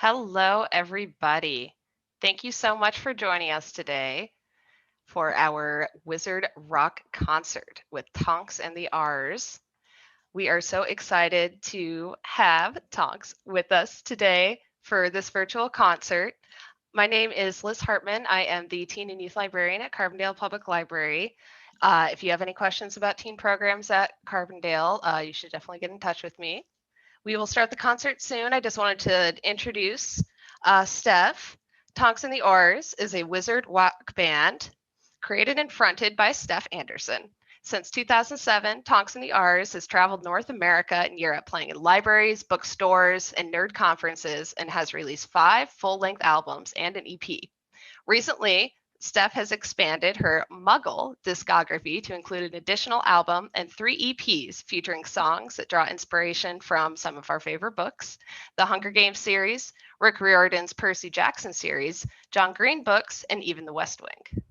Hello, everybody. Thank you so much for joining us today for our Wizard Rock concert with Tonks and the Aurors. We are so excited to have Tonks with us today for this virtual concert. My name is Liz Hartman. I am the Teen and Youth Librarian at Carbondale Public Library. If you have any questions about teen programs at Carbondale, you should definitely get in touch with me. We will start the concert soon. I just wanted to introduce Steph. Tonks and the Aurors is a wizard rock band created and fronted by Steph Anderson. Since 2007, Tonks and the Aurors has traveled North America and Europe playing in libraries, bookstores, and nerd conferences and has released 5 full-length albums and an EP. Recently, Steph has expanded her Muggle discography to include an additional album and 3 EPs featuring songs that draw inspiration from some of our favorite books, the Hunger Games series, Rick Riordan's Percy Jackson series, John Green books, and even the West Wing.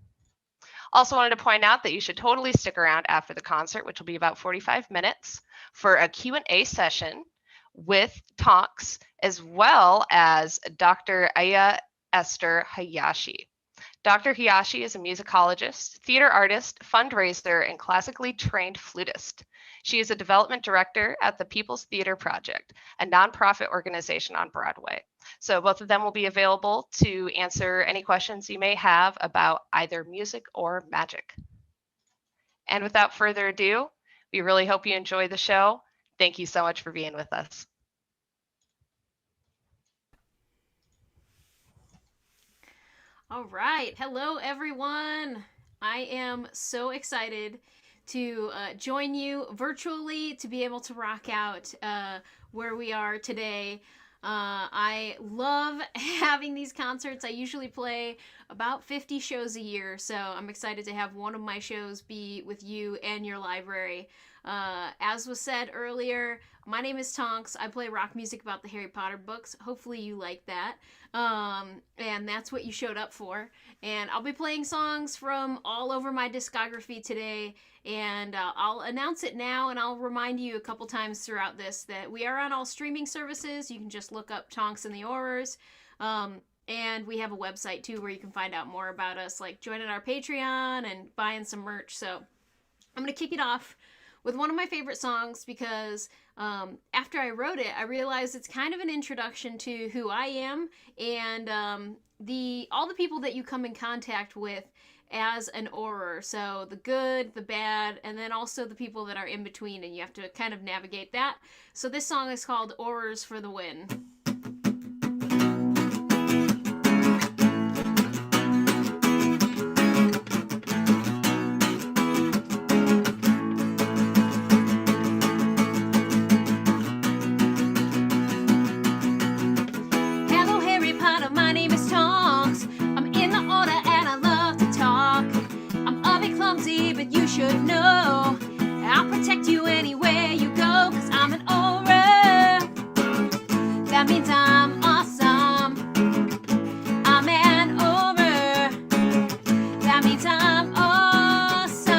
Also wanted to point out that you should totally stick around after the concert, which will be about 45 minutes, for a Q&A session with Tonks, as well as Dr. Aya Esther Hayashi. Dr. Hayashi is a musicologist, theater artist, fundraiser, and classically trained flutist. She is a development director at the People's Theater Project, a nonprofit organization on Broadway. So both of them will be available to answer any questions you may have about either music or magic. And without further ado, we really hope you enjoy the show. Thank you so much for being with us. All right. Hello, everyone. I am so excited to join you virtually to be able to rock out where we are today. I love having these concerts. I usually play about 50 shows a year, so I'm excited to have one of my shows be with you and your library. As was said earlier, my name is Tonks. I play rock music about the Harry Potter books. Hopefully you like that. And that's what you showed up for. And I'll be playing songs from all over my discography today. And I'll announce it now, and I'll remind you a couple times throughout this that we are on all streaming services. You can just look up Tonks and the Aurors. And we have a website too where you can find out more about us, like joining our Patreon and buying some merch. So I'm going to kick it off with one of my favorite songs because after I wrote it, I realized it's kind of an introduction to who I am and all the people that you come in contact with as an Auror. So the good, the bad, and then also the people that are in between, and you have to kind of navigate that. So this song is called Aurors for the Win. Should know I'll protect you anywhere you go, cause I'm an aura. That means I'm awesome. I'm an aura. That means I'm awesome.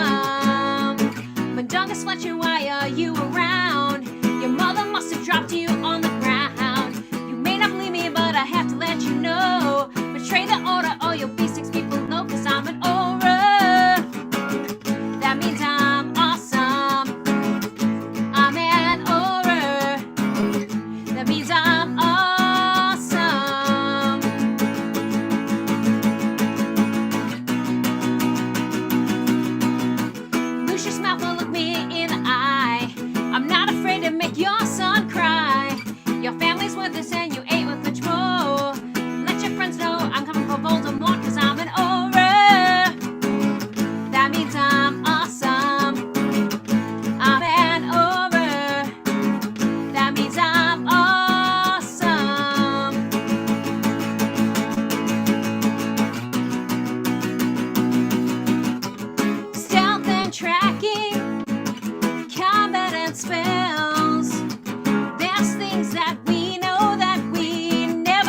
But Dungus Fletcher, why are you around? Your mother must have dropped you on the ground. You may not believe me, but I have to let you know. Betray the order or you'll be 6 people know, cause I'm an aura. That means I'm awesome. I'm an aura. That means I'm awesome. Lucius Malfoy, look me in the eye. I'm not afraid to make your son cry. Your family's worth this and you ain't worth much more. Let your friends know I'm coming for Voldemort, cause I'm an aura. That means I'm awesome. I'm an aura. That means I'm awesome. Stealth and tracking, combat and spells. There's things that we know that we never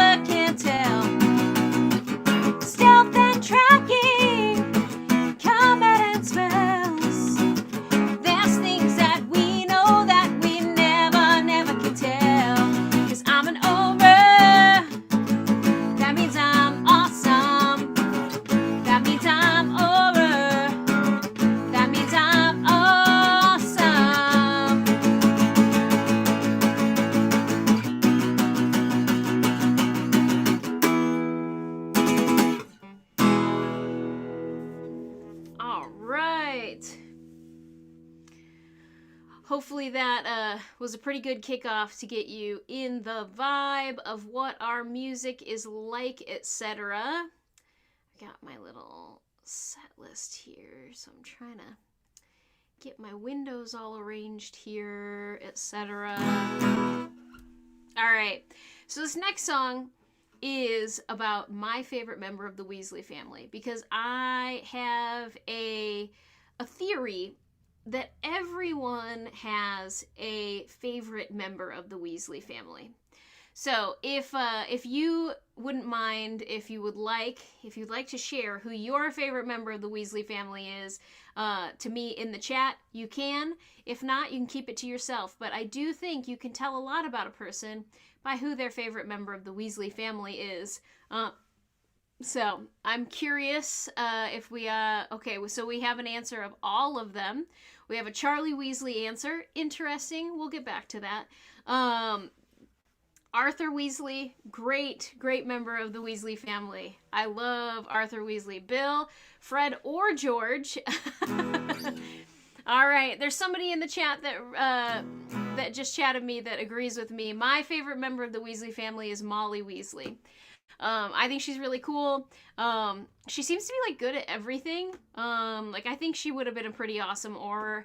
hopefully that was a pretty good kickoff to get you in the vibe of what our music is like, etc. I got my little set list here, so I'm trying to get my windows all arranged here, etc. Alright, so this next song is about my favorite member of the Weasley family, because I have a theory that everyone has a favorite member of the Weasley family. So if you wouldn't mind, if you'd like to share who your favorite member of the Weasley family is to me in the chat, you can. If not, you can keep it to yourself. But I do think you can tell a lot about a person by who their favorite member of the Weasley family is. So I'm curious if we okay, so we have an answer of all of them. We have a Charlie Weasley answer. Interesting. We'll get back to that. Arthur Weasley, great member of the Weasley family. I love Arthur Weasley. Bill, Fred, or George. All right, there's somebody in the chat that just chatted me that agrees with me. My favorite member of the Weasley family is Molly Weasley. I think she's really cool. She seems to be like good at everything. Like I think she would have been a pretty awesome Auror,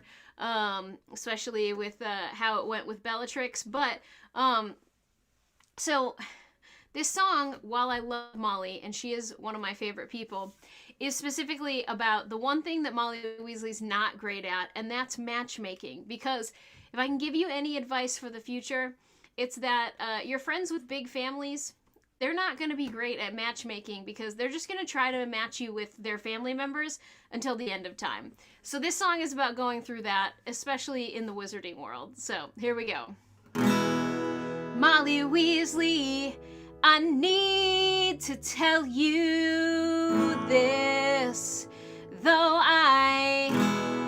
especially with how it went with Bellatrix. But so this song, while I love Molly, and she is one of my favorite people, is specifically about the one thing that Molly Weasley's not great at, and that's matchmaking. Because if I can give you any advice for the future, it's that your friends with big families, they're not going to be great at matchmaking because they're just going to try to match you with their family members until the end of time. So this song is about going through that, especially in the wizarding world. So here we go. Molly Weasley, I need to tell you this. Though I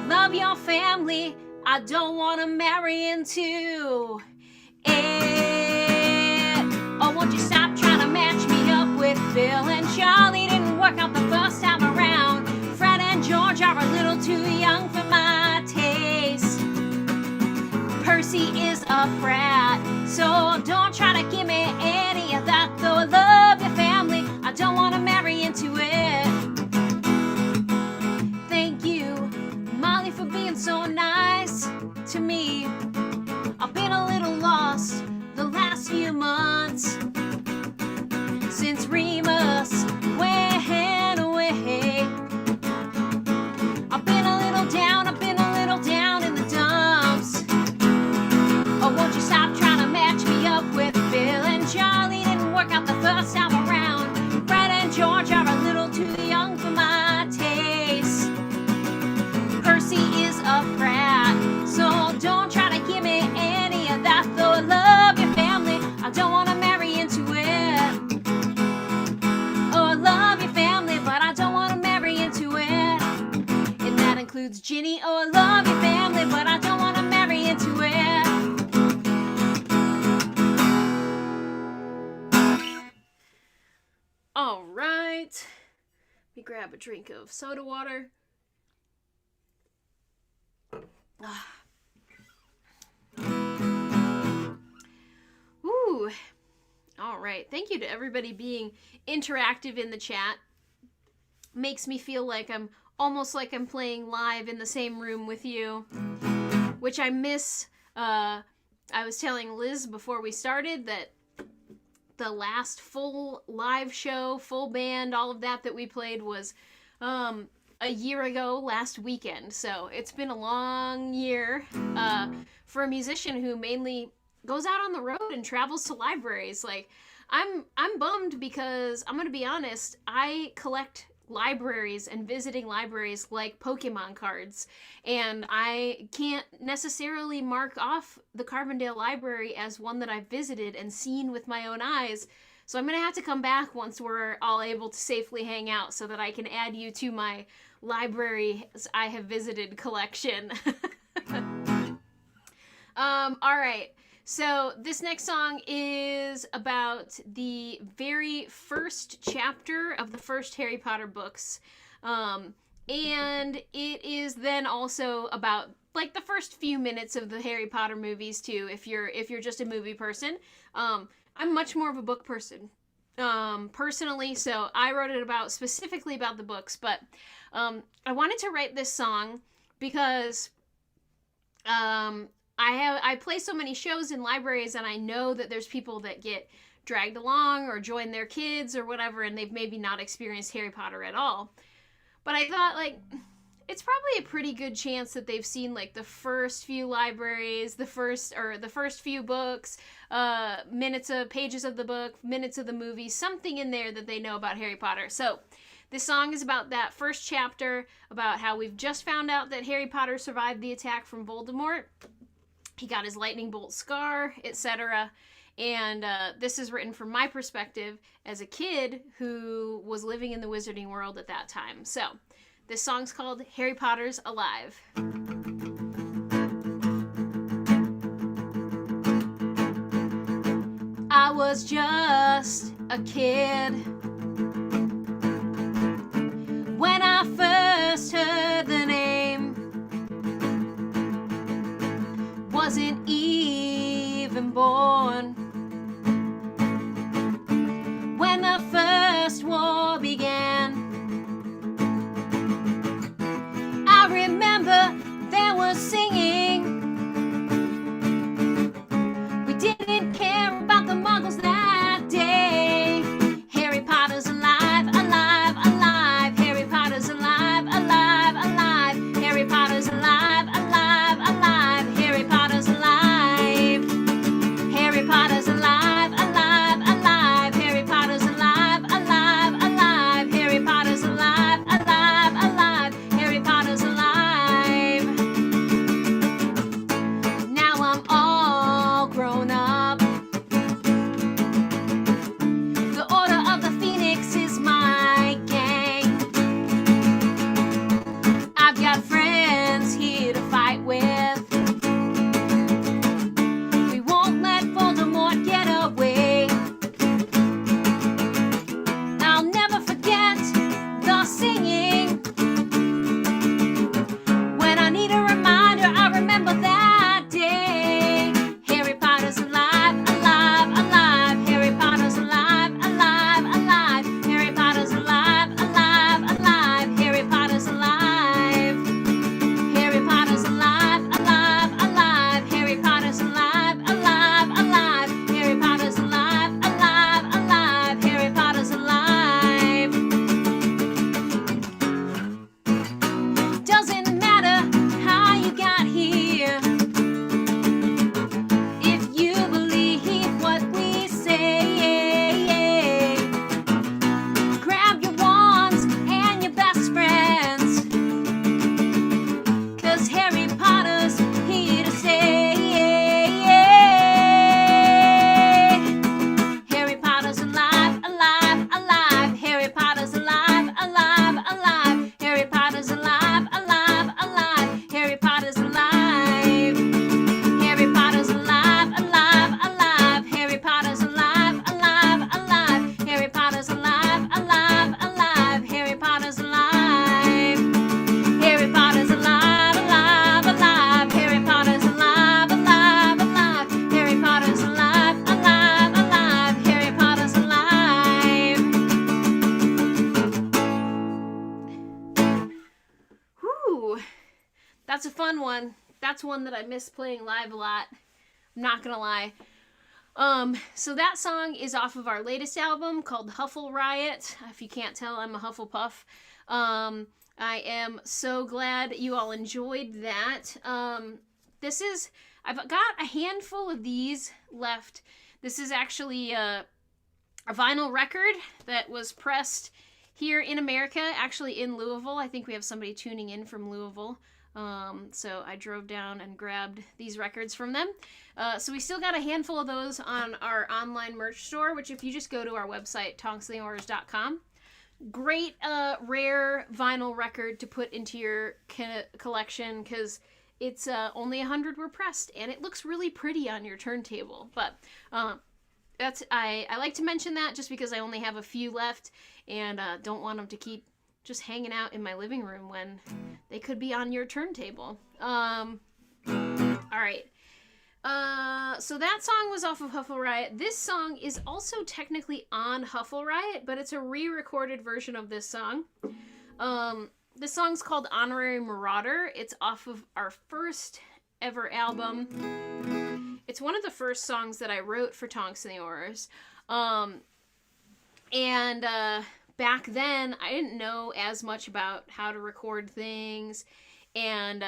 love your family, I don't want to marry into it. Oh, won't you stop trying to match me up with Bill and Charlie? Didn't work out the first time around. Fred and George are a little too young for my taste. Percy is a brat, so don't try to give me any of that. Though I love your family, I don't want to marry into it. Thank you, Molly, for being so nice to me. I've been a little lost the last few months since Remus went away. I've been a little down in the dumps. Oh, won't you stop trying to match me up with Bill and Charlie? Didn't work out the first time around. Fred and George are a little too young for my taste. Percy is a brat, so don't try to give me any of that. Though I love your family, I don't want to marry into it. Oh, I love your family, but I don't want to marry into it. And that includes Ginny. Oh, I love your family, but I don't want to marry into it. All right. Let me grab a drink of soda water. Ooh. All right. Thank you to everybody being interactive in the chat. Makes me feel like I'm almost like I'm playing live in the same room with you, which I miss. I was telling Liz before we started that the last full live show, full band, all of that we played was a year ago last weekend. So it's been a long year for a musician who mainly goes out on the road and travels to libraries. Like I'm bummed because I'm going to be honest, I collect libraries and visiting libraries like Pokemon cards, and I can't necessarily mark off the Carbondale Library as one that I've visited and seen with my own eyes. So I'm gonna have to come back once we're all able to safely hang out so that I can add you to my library I have visited collection. All right. So this next song is about the very first chapter of the first Harry Potter books. And it is then also about like the first few minutes of the Harry Potter movies too, if you're just a movie person. I'm much more of a book person, personally, so I wrote it specifically about the books, but I wanted to write this song because I play so many shows in libraries, and I know that there's people that get dragged along or join their kids or whatever, and they've maybe not experienced Harry Potter at all. But I thought, like, it's probably a pretty good chance that they've seen, like, the first few libraries, the first few books, pages of the book, minutes of the movie, something in there that they know about Harry Potter. So this song is about that first chapter, about how we've just found out that Harry Potter survived the attack from Voldemort. He got his lightning bolt scar, etc. And this is written from my perspective as a kid who was living in the wizarding world at that time. So this song's called Harry Potter's Alive. I was just a kid when I first heard the name. Wasn't even born when the first war began. I remember there was singing. We didn't care about the muggles that day. Harry Potter's alive, alive, alive. Harry Potter's alive, alive, alive. Harry Potter's alive, alive, alive. Harry Potter's alive. Harry Potter's alive, alive, alive. Harry Potter's alive, alive, alive. Harry Potter's alive, alive, alive. Harry Potter's alive. Now I'm all grown up. The Order of the Phoenix is my gang. I've got friends here to fight with. We won't let Voldemort get away. I'll never forget the singing. When I need a reminder, I remember that day. Harry Potter's alive, alive, alive. Harry Potter's alive, alive, alive. Harry Potter's alive, alive, alive. Harry Potter's alive. Harry Potter's alive, alive, alive. Harry Potter's alive, alive, alive. Harry Potter's alive, alive, alive. Harry Potter's alive. Doesn't matter how you got here, if you believe what we say. Grab your wands and your best friends, 'cause Harry Potter's here to stay. Harry Potter's alive, alive, alive. Harry Potter's alive, alive, alive. Harry Potter's alive, alive, alive. Harry Potter's alive. Harry Potter's alive, alive, alive. Harry Potter's alive, alive, alive. Harry Potter's alive, alive, alive. Harry Potter's alive. Harry Potter's alive, alive, alive. Harry Potter's alive, alive, alive. Harry Potter's alive, alive, alive. Harry Potter's alive. Whew. That's a fun one. That's one that I miss playing live a lot. I'm not gonna lie. So that song is off of our latest album called Huffle Riot. If you can't tell, I'm a Hufflepuff. I am so glad you all enjoyed that. I've got a handful of these left. This is actually a vinyl record that was pressed here in America, actually in Louisville. I think we have somebody tuning in from Louisville. So I drove down and grabbed these records from them. So we still got a handful of those on our online merch store, which if you just go to our website, tonkstheaurors.com. Great rare vinyl record to put into your collection, because it's only 100 were pressed, and it looks really pretty on your turntable. But I like to mention that just because I only have a few left, and don't want them to keep just hanging out in my living room when they could be on your turntable. All right. So that song was off of Huffle Riot. This song is also technically on Huffle Riot, but it's a re-recorded version of this song. This song's called Honorary Marauder. It's off of our first ever album. It's one of the first songs that I wrote for Tonks The Aurors. Back then, I didn't know as much about how to record things and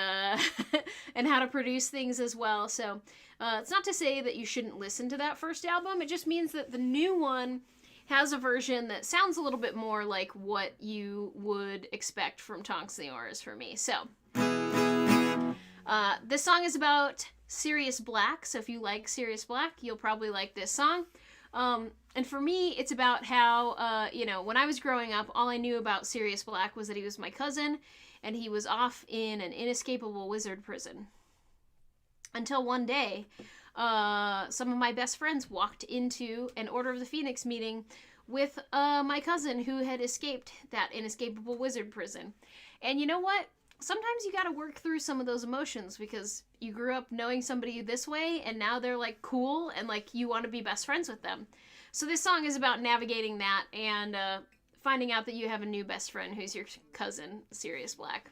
and how to produce things as well. So it's not to say that you shouldn't listen to that first album. It just means that the new one has a version that sounds a little bit more like what you would expect from Tonks The Aurors for me. So this song is about Sirius Black. So if you like Sirius Black, you'll probably like this song. And for me, it's about how, when I was growing up, all I knew about Sirius Black was that he was my cousin, and he was off in an inescapable wizard prison. Until one day, some of my best friends walked into an Order of the Phoenix meeting with my cousin who had escaped that inescapable wizard prison. And you know what? Sometimes you gotta work through some of those emotions because you grew up knowing somebody this way, and now they're, like, cool, and, like, you want to be best friends with them. So this song is about navigating that and finding out that you have a new best friend who's your cousin, Sirius Black.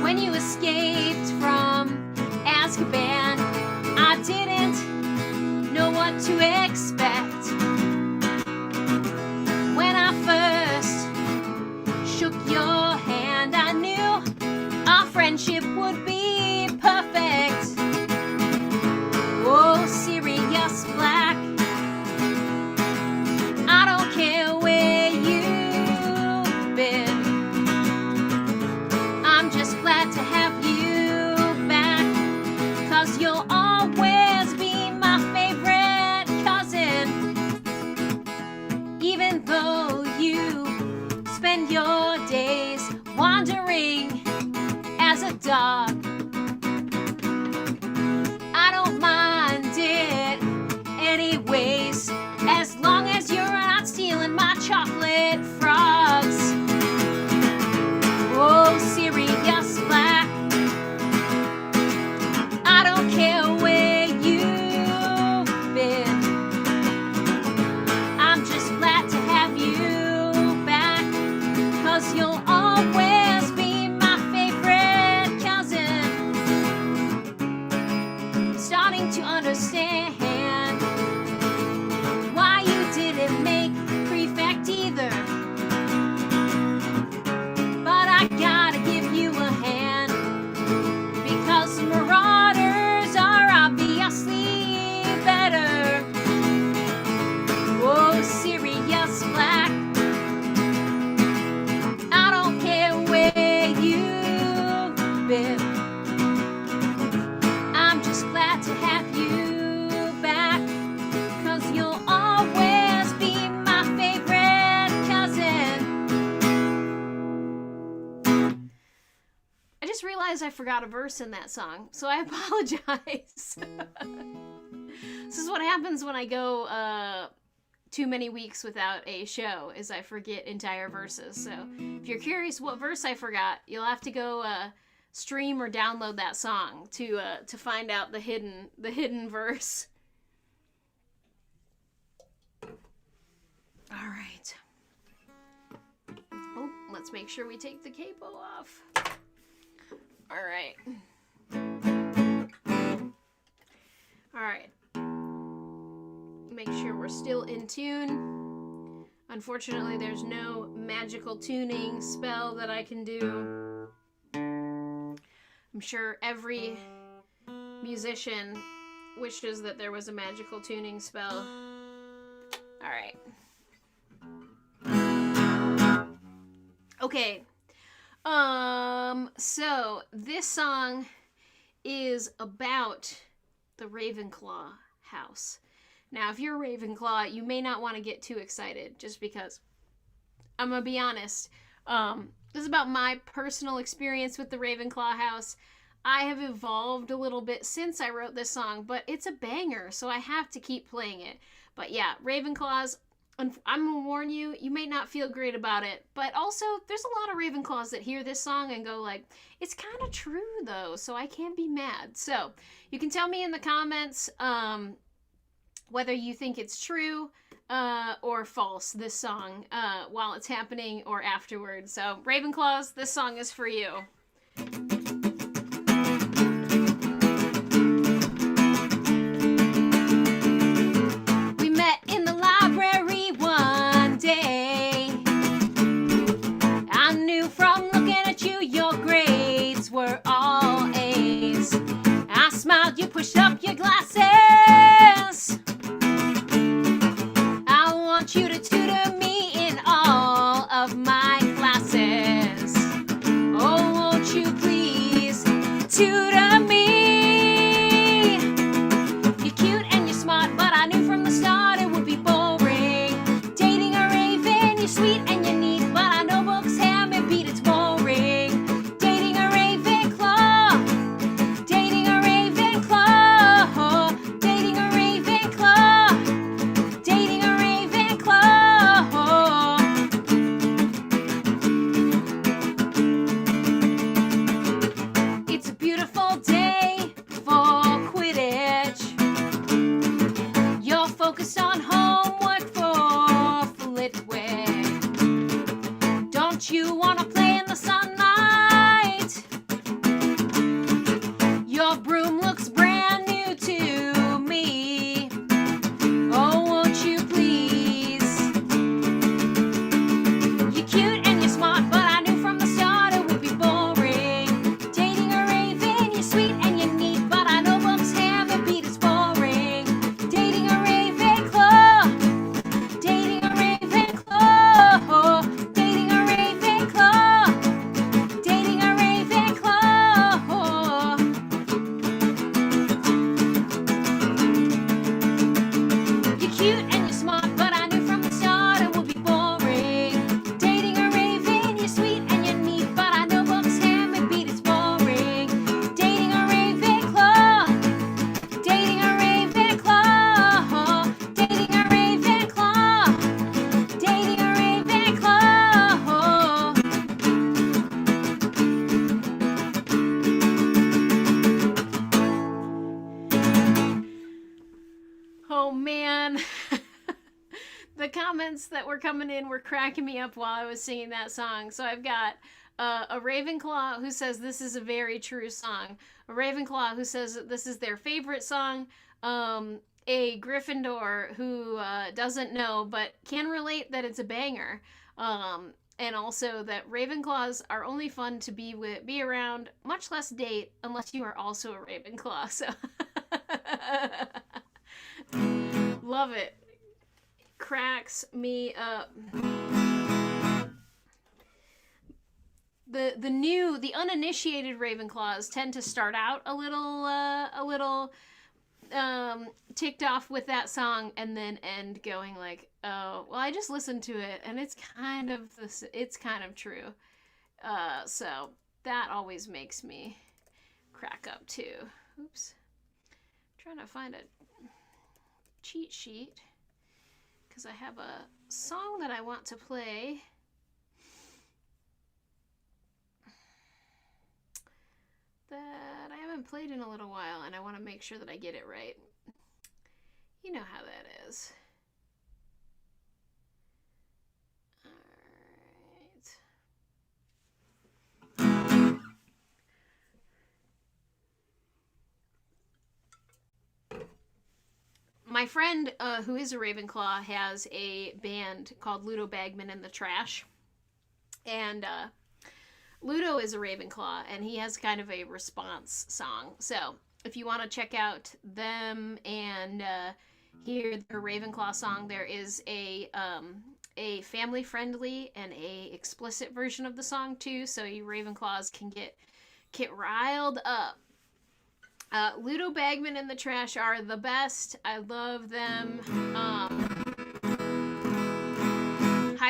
When you escaped from Azkaban, I didn't know what to expect. When I first shook your hand, I knew our friendship would be perfect. Oh, Sirius Black, I don't care where you've been. I'm just glad to have you back, 'cause you'll always be my favorite cousin. Even though you spend your days wandering as a dog, I don't mind it anyways, as long as you're not stealing my chocolate frogs. Oh, Sirius Black, I don't care where you've been. I'm just glad to have you back, 'cause you'll always be my favorite cousin. I'm starting to understand why you didn't make prefect either. But I gotta give you a hand, because Marauders are obviously better. Oh, Sirius Black, I don't care where you've been. I'm just glad to have you back, 'cause you'll always be my favorite cousin. I just realized I forgot a verse in that song, so I apologize. This is what happens when I go too many weeks without a show, is I forget entire verses. So if you're curious what verse I forgot, you'll have to go stream or download that song to find out the hidden verse. All right. Oh, let's make sure we take the capo off. All right. All right. Make sure we're still in tune. Unfortunately, there's no magical tuning spell that I can do. I'm sure every musician wishes that there was a magical tuning spell. All right. Okay. So this song is about the Ravenclaw house. Now, if you're a Ravenclaw, you may not want to get too excited, just because I'm gonna be honest. This is about my personal experience with the Ravenclaw house. I have evolved a little bit since I wrote this song, but it's a banger, so I have to keep playing it. But yeah, Ravenclaws, I'm gonna warn you, you may not feel great about it, but also there's a lot of Ravenclaws that hear this song and go like, it's kind of true though, so I can't be mad. So you can tell me in the comments whether you think it's true or false, this song, while it's happening or afterwards. So Ravenclaws, this song is for you. You pushed up your glasses. I want you to tutor me in all of my classes. Oh, won't you please tutor me? You're cute and you're smart, but I knew from the start it would be boring. Dating a raven, you're sweet and you're neat, but I know books have me beat, it's boring. Dating a Ravenclaw, dating a Ravenclaw, dating a Ravenclaw, dating a Ravenclaw. It's a beautiful day for Quidditch. You're focused on homework for Flitwick. Don't you wanna play in the sunlight? Your broom looks brand new to me. Oh, won't you please? You're cute and you're smart, but I knew from the start it would be boring. Dating a raven, you're sweet and you're neat, but I know books have a beat, it's boring. Dating a Ravenclaw, dating a Ravenclaw, dating a Ravenclaw, dating a Ravenclaw. You're cute and you're smart, but I knew from the start it would be boring. Dating a raven, you're sweet and you're neat, but I know books have me beat, it's boring. Dating a Ravenclaw, dating a Ravenclaw, dating a Ravenclaw, dating a Ravenclaw. Oh man. The comments that were coming in were cracking me up while I was singing that song. So I've got a Ravenclaw who says this is a very true song, a Ravenclaw who says that this is their favorite song, a Gryffindor who doesn't know but can relate that it's a banger, and also that Ravenclaws are only fun to be around, much less date, unless you are also a Ravenclaw. So love it. Cracks me up. The uninitiated Ravenclaws tend to start out a little ticked off with that song and then end going like, oh, well, I just listened to it and it's kind of true. So that always makes me crack up too. Oops. Trying to find a cheat sheet because I have a song that I want to play. That I haven't played in a little while, and I want to make sure that I get it right. You know how that is. Alright. My friend, who is a Ravenclaw, has a band called Ludo Bagman and the Trash. And Ludo is a Ravenclaw, and he has kind of a response song. So if you want to check out them and hear their Ravenclaw song, there is a family-friendly and a explicit version of the song too, so you Ravenclaws can get riled up. Ludo Bagman and the Trash are the best. I love them.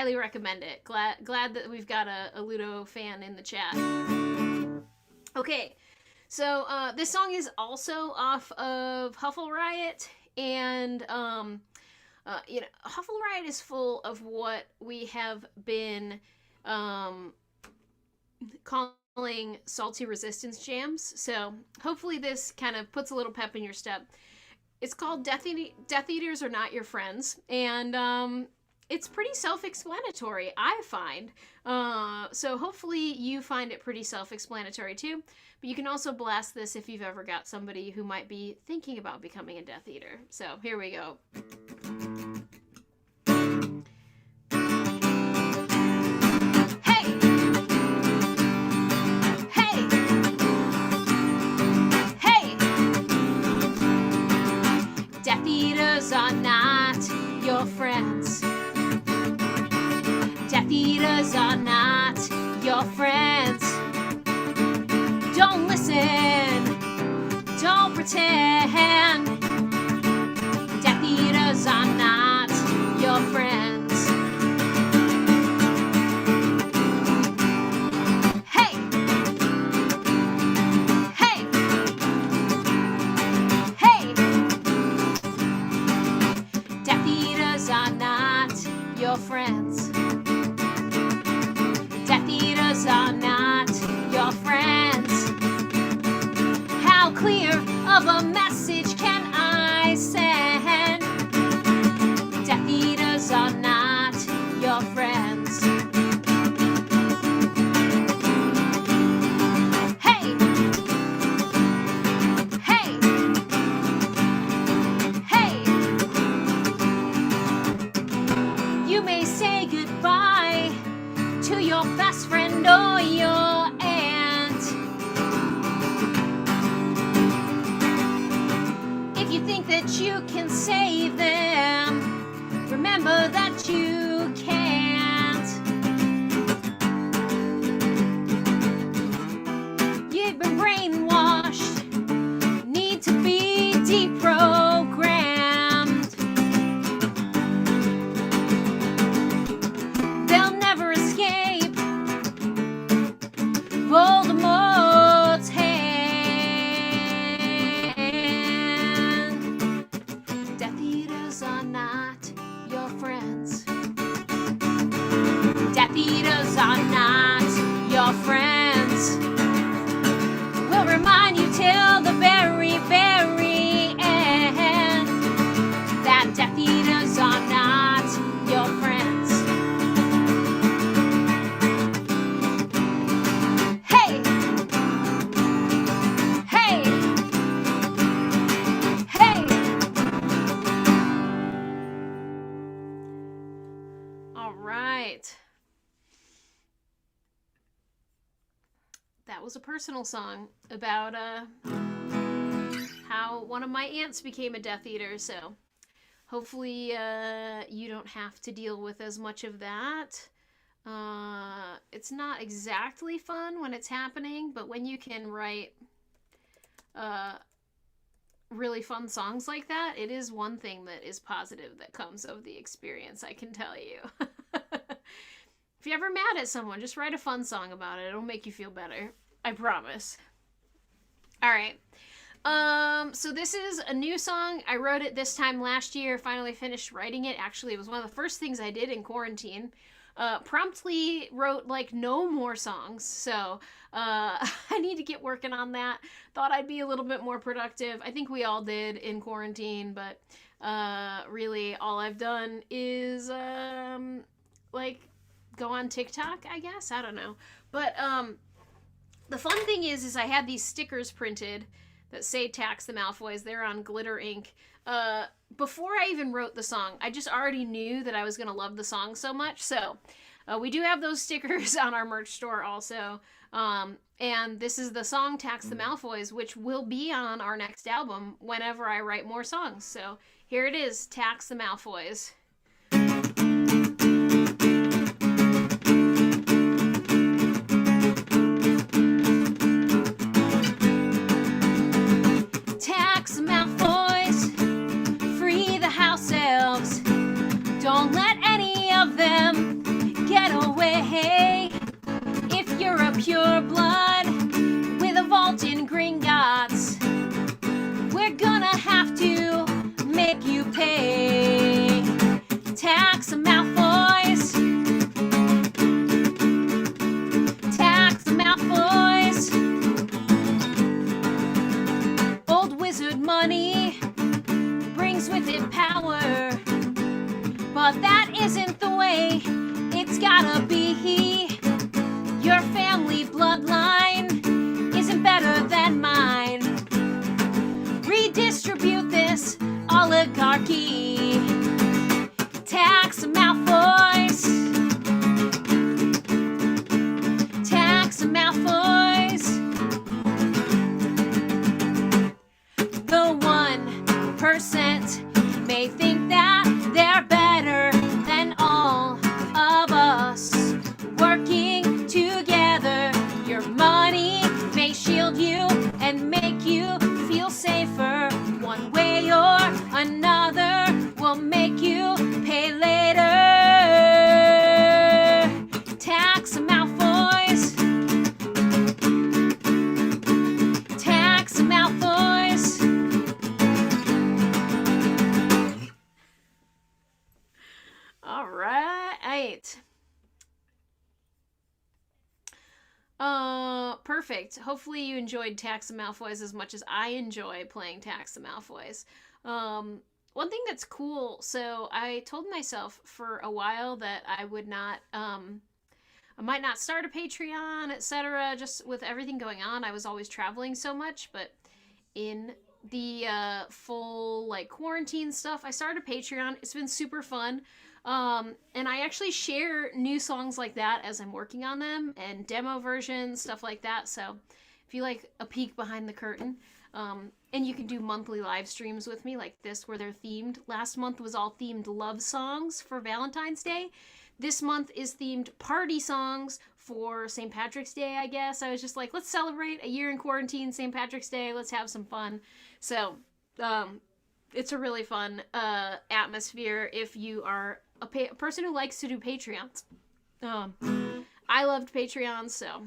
highly recommend it. Glad that we've got a Ludo fan in the chat. Okay, so this song is also off of Huffle Riot, and Huffle Riot is full of what we have been calling salty resistance jams. So hopefully this kind of puts a little pep in your step. It's called Death Eaters Are Not Your Friends, and it's pretty self-explanatory, I find. So hopefully you find it pretty self-explanatory too. But you can also blast this if you've ever got somebody who might be thinking about becoming a Death Eater. So here we go. Death Eaters are not your friends. Death Eaters are not your friends. Don't listen, don't pretend. Death Eaters are not your friends. Your friends. Death Eaters are not your friends. How clear of a message can I send? Death Eaters are not your friends. Hey! Hey! Hey! You may say goodbye to your best friend or your aunt. If you think that you can save them, remember that you can't. You've been brainwashed, need to be deprogrammed. Voldemort's hand. Death Eaters are not your friends. Death Eaters are not your friends. We'll remind you till the very, very end that Death Eaters are not your friends. That was a personal song about how one of my aunts became a Death Eater, so hopefully you don't have to deal with as much of that. It's not exactly fun when it's happening, but when you can write really fun songs like that, it is one thing that is positive that comes of the experience, I can tell you. If you're ever mad at someone, just write a fun song about it. It'll make you feel better. I promise. Alright. So this is a new song. I wrote it this time last year. Finally finished writing it. Actually, it was one of the first things I did in quarantine. Promptly wrote, like, no more songs. So, I need to get working on that. Thought I'd be a little bit more productive. I think we all did in quarantine, but, really all I've done is, like, go on TikTok, I guess? I don't know. But, the fun thing is I had these stickers printed that say Tax the Malfoys. They're on glitter ink. Before I even wrote the song, I just already knew that I was going to love the song so much. So, we do have those stickers on our merch store also. And this is the song Tax the Malfoys, which will be on our next album whenever I write more songs. So, here it is, Tax the Malfoys. Don't let any of them pure blood with a vault in Gringotts. We're gonna have to make you pay. Tax Malfoys. Tax Malfoys. Old wizard money brings with it power, but that isn't the way it's gotta be. Your family bloodline isn't better than mine. Redistribute this oligarchy. Tax Malfoys. Tax Malfoys. The 1% may think that they're better than all of us. Working together, your money may shield you and make you feel safer. One way or another will make you pay later. Tax Malfoys. Tax Malfoys. All right. Perfect. Hopefully you enjoyed Tax the Malfoys as much as I enjoy playing Tax the Malfoys. One thing that's cool, so I told myself for a while that I would not, I might not start a Patreon, etc. Just with everything going on, I was always traveling so much, but in the full like quarantine stuff, I started a Patreon. It's been super fun. And I actually share new songs like that as I'm working on them, and demo versions, stuff like that. So if you like a peek behind the curtain, and you can do monthly live streams with me like this where they're themed. Last month was all themed love songs for Valentine's Day. This month is themed party songs for St. Patrick's Day, I guess. I was just like, let's celebrate a year in quarantine, St. Patrick's Day. Let's have some fun. So, it's a really fun atmosphere if you are a person who likes to do Patreons. I loved Patreons, so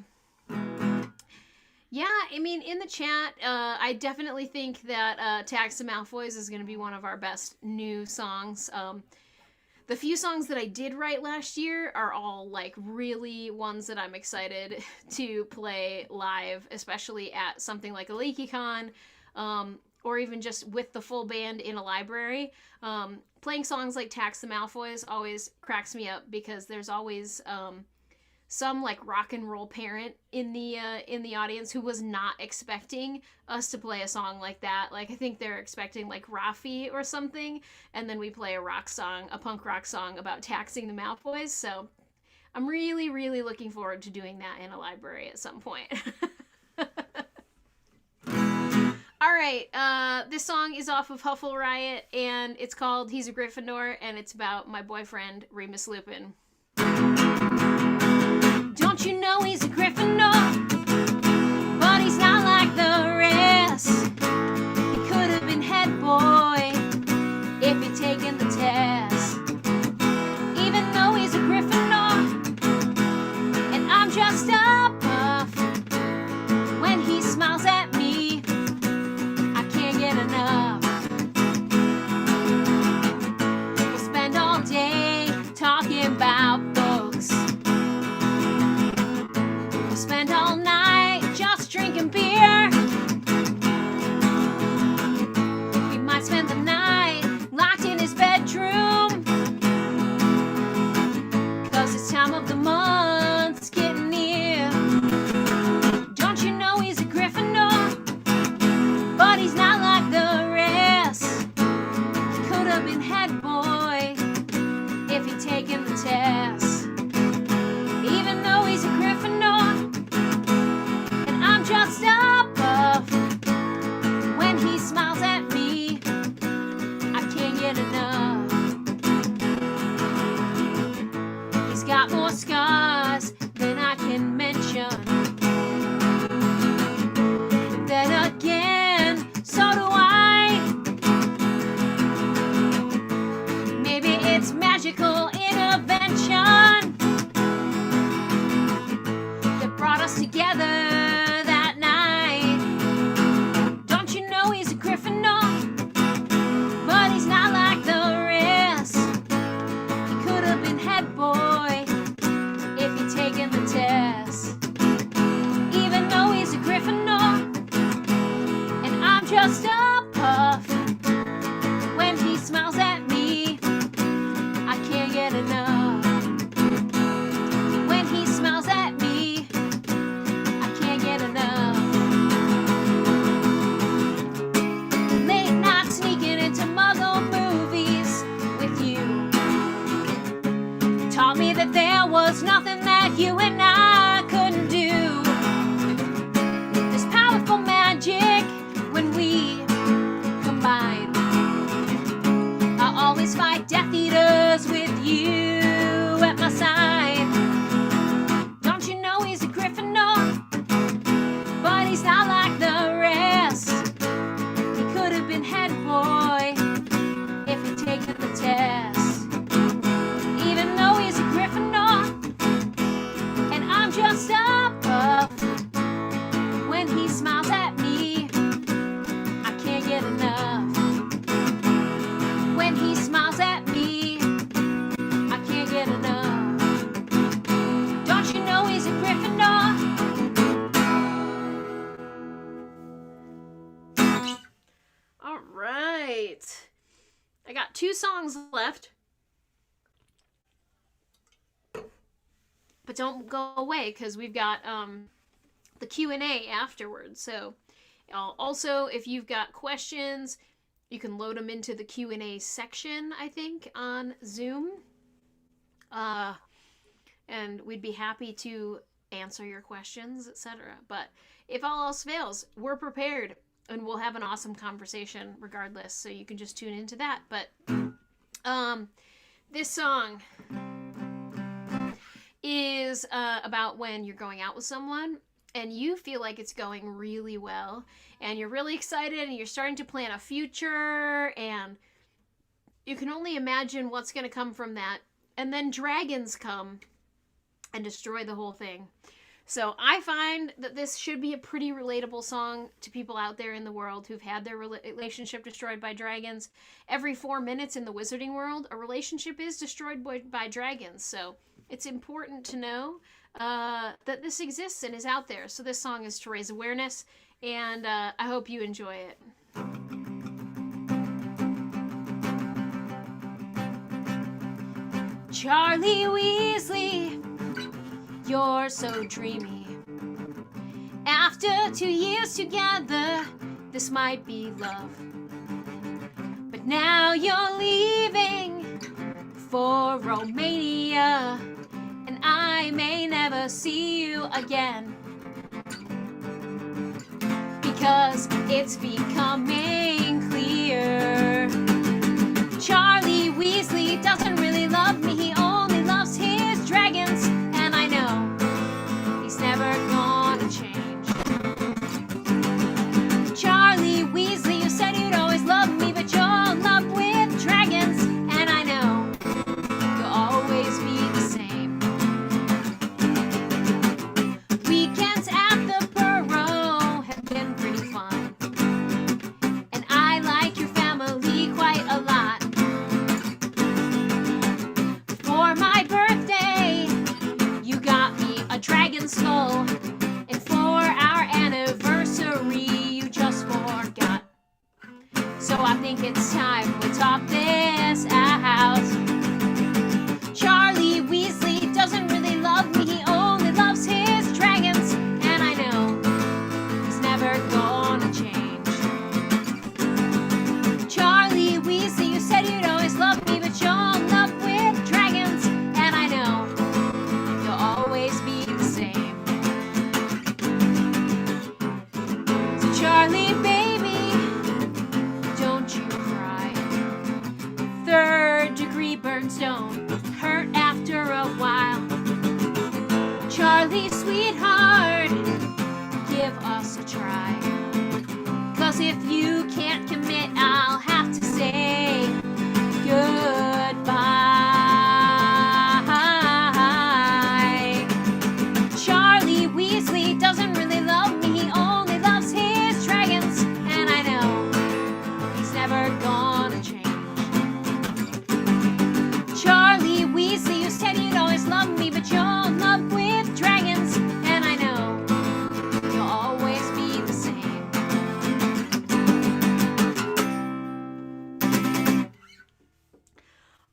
yeah, I mean, in the chat, I definitely think that Tax the Malfoys is going to be one of our best new songs. The few songs that I did write last year are all like really ones that I'm excited to play live, especially at something like a LeakyCon, or even just with the full band in a library. Playing songs like Tax the Malfoys always cracks me up because there's always some like rock and roll parent in the audience who was not expecting us to play a song like that. Like I think they're expecting like Rafi or something, and then we play a rock song, a punk rock song about taxing the Malfoys. So I'm really, really looking forward to doing that in a library at some point. All right, this song is off of Huffle Riot, and it's called He's a Gryffindor, and it's about my boyfriend, Remus Lupin. Don't you know he's a Gryffindor? But he's not like the rest. He could have been head boy if he'd taken the test. Even though he's a Gryffindor, and I'm just a puff, when he smiles at me, I can't get enough. We'll spend all day talking about books. We'll spend all night I got 2 songs left. But don't go away, because we've got the Q&A afterwards. So also, if you've got questions, you can load them into the Q&A section, I think, on Zoom. And we'd be happy to answer your questions, etc. But if all else fails, we're prepared, and we'll have an awesome conversation regardless, so you can just tune into that. But this song is about when you're going out with someone and you feel like it's going really well and you're really excited and you're starting to plan a future and you can only imagine what's going to come from that, and then dragons come and destroy the whole thing. So I find that this should be a pretty relatable song to people out there in the world who've had their relationship destroyed by dragons. Every 4 minutes in the wizarding world, a relationship is destroyed by dragons. So it's important to know that this exists and is out there. So this song is to raise awareness, and I hope you enjoy it. Charlie Weasley, you're so dreamy. After 2 years together, this might be love. But now you're leaving for Romania, and I may never see you again. Because it's becoming clear Charlie Weasley doesn't really love me, he only loves his dragons, and I know he's never gonna change. Charlie Weasley, you said you'd always love me, but you're in love with dragons, and I know you'll always be the same. Weekends at the Burrow have been pretty fun, and I like your family quite a lot. For my birthday, you got me a dragon skull, and for our anniversary, you just forgot. So I think it's time we talk this out. Charlie Weasley doesn't really love me, he only loves his dragons, and I know he's never gonna change. Charlie Weasley, you said you'd always love me, but you're in love with dragons, and I know you'll always be the same. So Charlie, baby, don't you cry. 3rd-degree burns don't hurt after a while. Charlie, sweetheart, give us a try. 'Cause if you can't commit, I'll have to say goodbye. Charlie Weasley doesn't really love me, he only loves his dragons, and I know he's never gonna change. Charlie Weasley, you said you'd always love me, but you're in love with dragons, and I know you'll always be the same.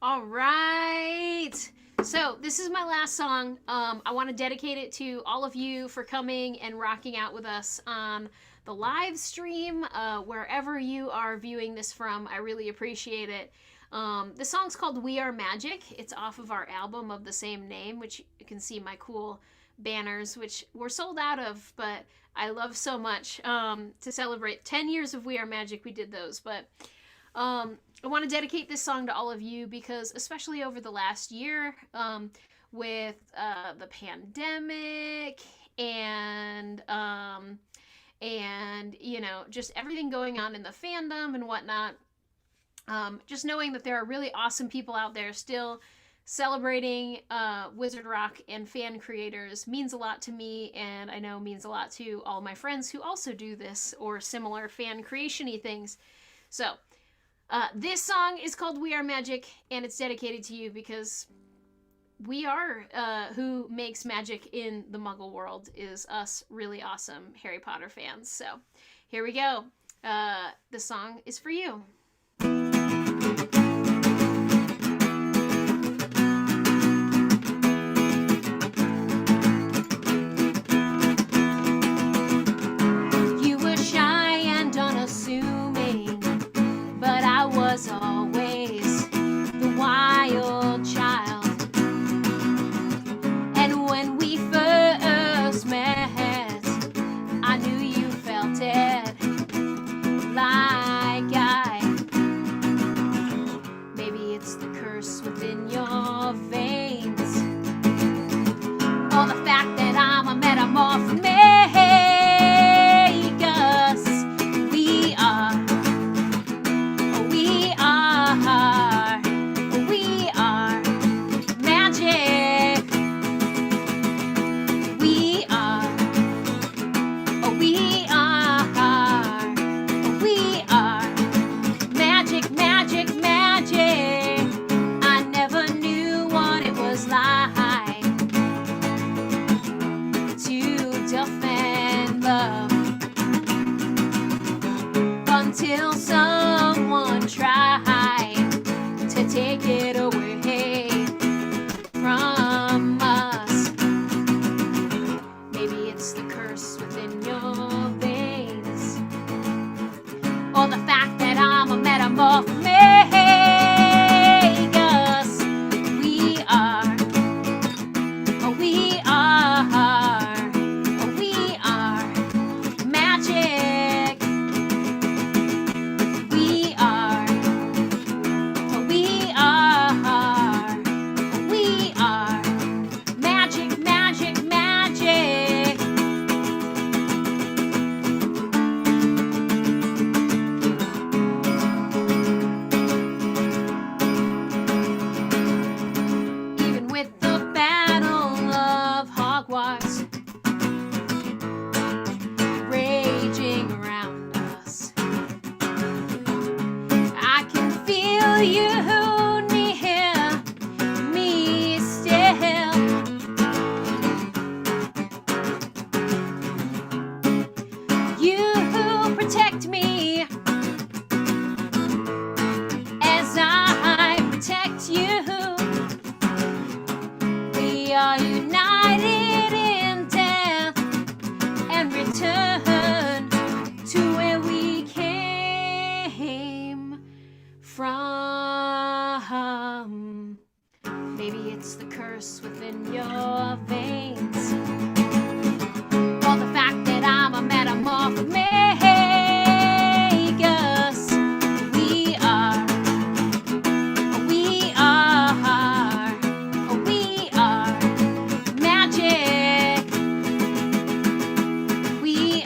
All right. So this is my last song. I want to dedicate it to all of you for coming and rocking out with us on the live stream, wherever you are viewing this from. I really appreciate it. The song's called We Are Magic. It's off of our album of the same name, which you can see my cool banners, which were sold out of, but I love so much. To celebrate 10 years of We Are Magic, we did those. But I want to dedicate this song to all of you because, especially over the last year, with the pandemic and you know, just everything going on in the fandom and whatnot, just knowing that there are really awesome people out there still celebrating Wizard Rock and fan creators means a lot to me, and I know means a lot to all my friends who also do this or similar fan creation-y things. So this song is called We Are Magic, and it's dedicated to you because we are who makes magic in the Muggle world is us really awesome Harry Potter fans. So here we go. The song is for you. you near me still? You protect me as I protect you. We are united in death and return to where we came from. Maybe it's the curse within your veins, or the fact that I'm a metamorph make us. We are magic. We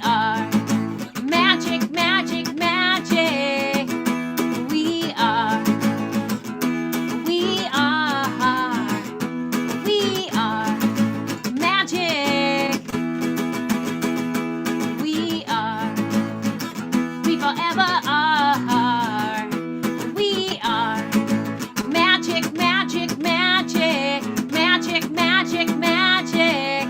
are magic, magic, magic. We are magic. We forever are. We are magic, magic, magic, magic, magic, magic.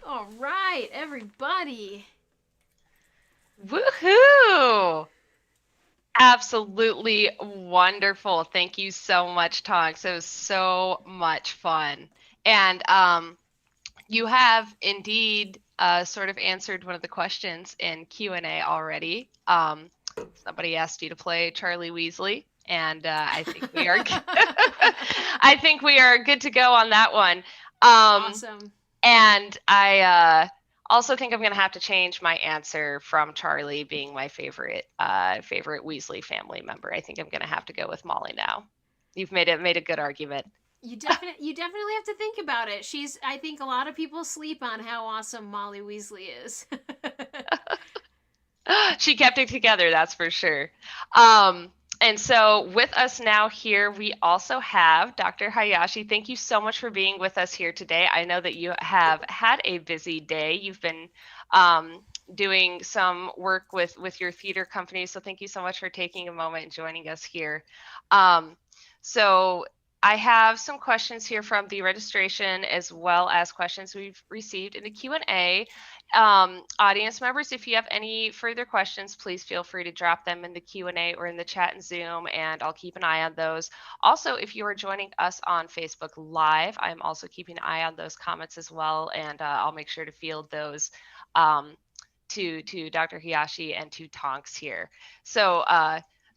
All right, everybody. Woohoo! Absolutely wonderful. Thank you so much, Tonks. It was so much fun. And you have indeed sort of answered one of the questions in Q&A already. Somebody asked you to play Charlie Weasley, and I think we are I think we are good to go on that one. Awesome. And I also think I'm going to have to change my answer from Charlie being my favorite Weasley family member. I think I'm going to have to go with Molly now. You've made a good argument. You definitely have to think about it. I think a lot of people sleep on how awesome Molly Weasley is. She kept it together, that's for sure. And so with us now here, we also have Dr. Hayashi. Thank you so much for being with us here today. I know that you have had a busy day. You've been doing some work with your theater company. So thank you so much for taking a moment and joining us here. So I have some questions here from the registration as well as questions we've received in the Q&A. Audience members, if you have any further questions, please feel free to drop them in the Q&A or in the chat in Zoom, and I'll keep an eye on those. Also, if you are joining us on Facebook Live, I'm also keeping an eye on those comments as well, and I'll make sure to field those to Dr. Hayashi and to Tonks here. So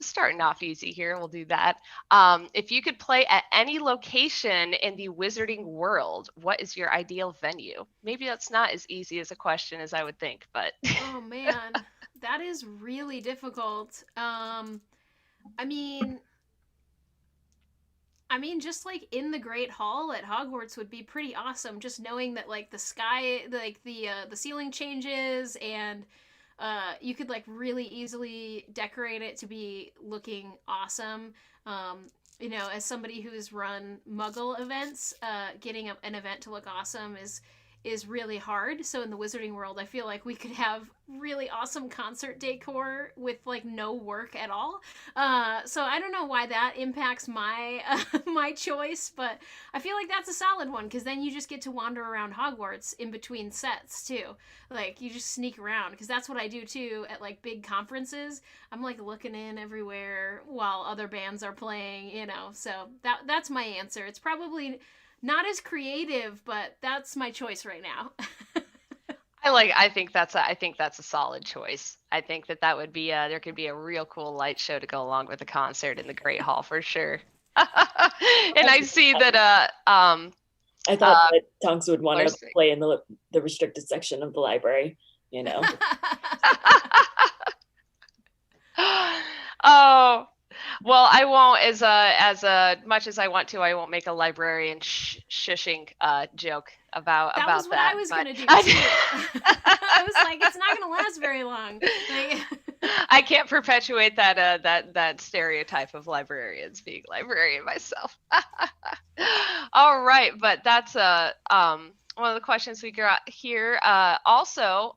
starting off easy here, we'll do that. If you could play at any location in the wizarding world, what is your ideal venue? Maybe that's not as easy as a question as I would think, but Oh man, that is really difficult. I mean, just like in the Great Hall at Hogwarts would be pretty awesome. Just knowing that like the sky, like the ceiling changes, and you could like really easily decorate it to be looking awesome. You know, as somebody who's run Muggle events, getting an event to look awesome is really hard. So in the wizarding world, I feel like we could have really awesome concert decor with like no work at all. So I don't know why that impacts my my choice, but I feel like that's a solid one because then you just get to wander around Hogwarts in between sets too. Like you just sneak around because that's what I do too at like big conferences. I'm like looking in everywhere while other bands are playing, you know. So that's my answer. It's probably not as creative, but that's my choice right now. I think that's a solid choice. I think that would be there could be a real cool light show to go along with the concert in the Great Hall for sure. And I see that I thought that Tonks would want to play in the restricted section of the library, you know. Oh, well, I won't as much as I want to. I won't make a librarian shushing joke about that. That was what I was gonna do too. I was like, it's not gonna last very long. Like... I can't perpetuate that stereotype of librarians being librarian myself. All right, but that's one of the questions we got here. Also,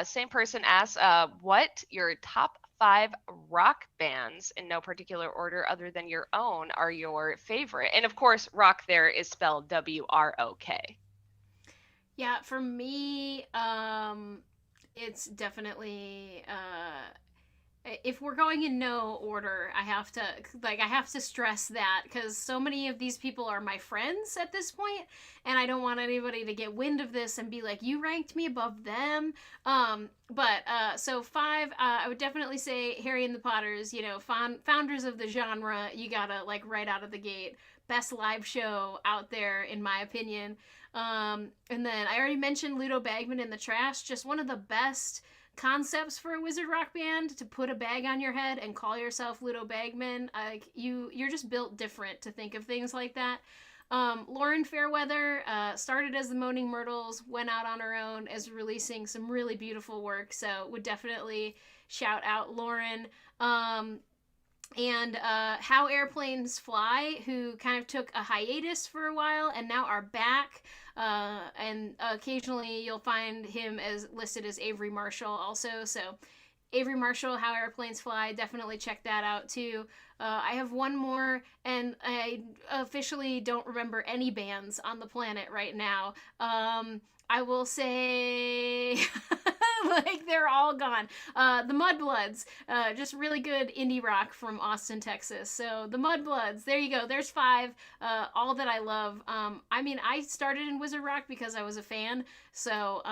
same person asks, what your top 5 rock bands, in no particular order other than your own, are your favorite? And of course, rock there is spelled W-R-O-K. Yeah, for me, it's definitely if we're going in no order, I have to stress that because so many of these people are my friends at this point, and I don't want anybody to get wind of this and be like, you ranked me above them. So 5, I would definitely say Harry and the Potters. You know, founders of the genre. You gotta like right out of the gate, best live show out there in my opinion. And then I already mentioned Ludo Bagman in the Trash, just one of the best concepts for a wizard rock band, to put a bag on your head and call yourself Ludo Bagman. Like you're just built different to think of things like that. Lauren Fairweather started as the Moaning Myrtles, went out on her own as releasing some really beautiful work, so would definitely shout out Lauren. And How Airplanes Fly, who kind of took a hiatus for a while and now are back. And occasionally you'll find him as listed as Avery Marshall also. So Avery Marshall, How Airplanes Fly, definitely check that out too. I have one more, and I officially don't remember any bands on the planet right now. I will say, like, they're all gone. The Mudbloods, just really good indie rock from Austin, Texas. So the Mudbloods, there you go. There's 5, all that I love. I mean, I started in wizard rock because I was a fan. So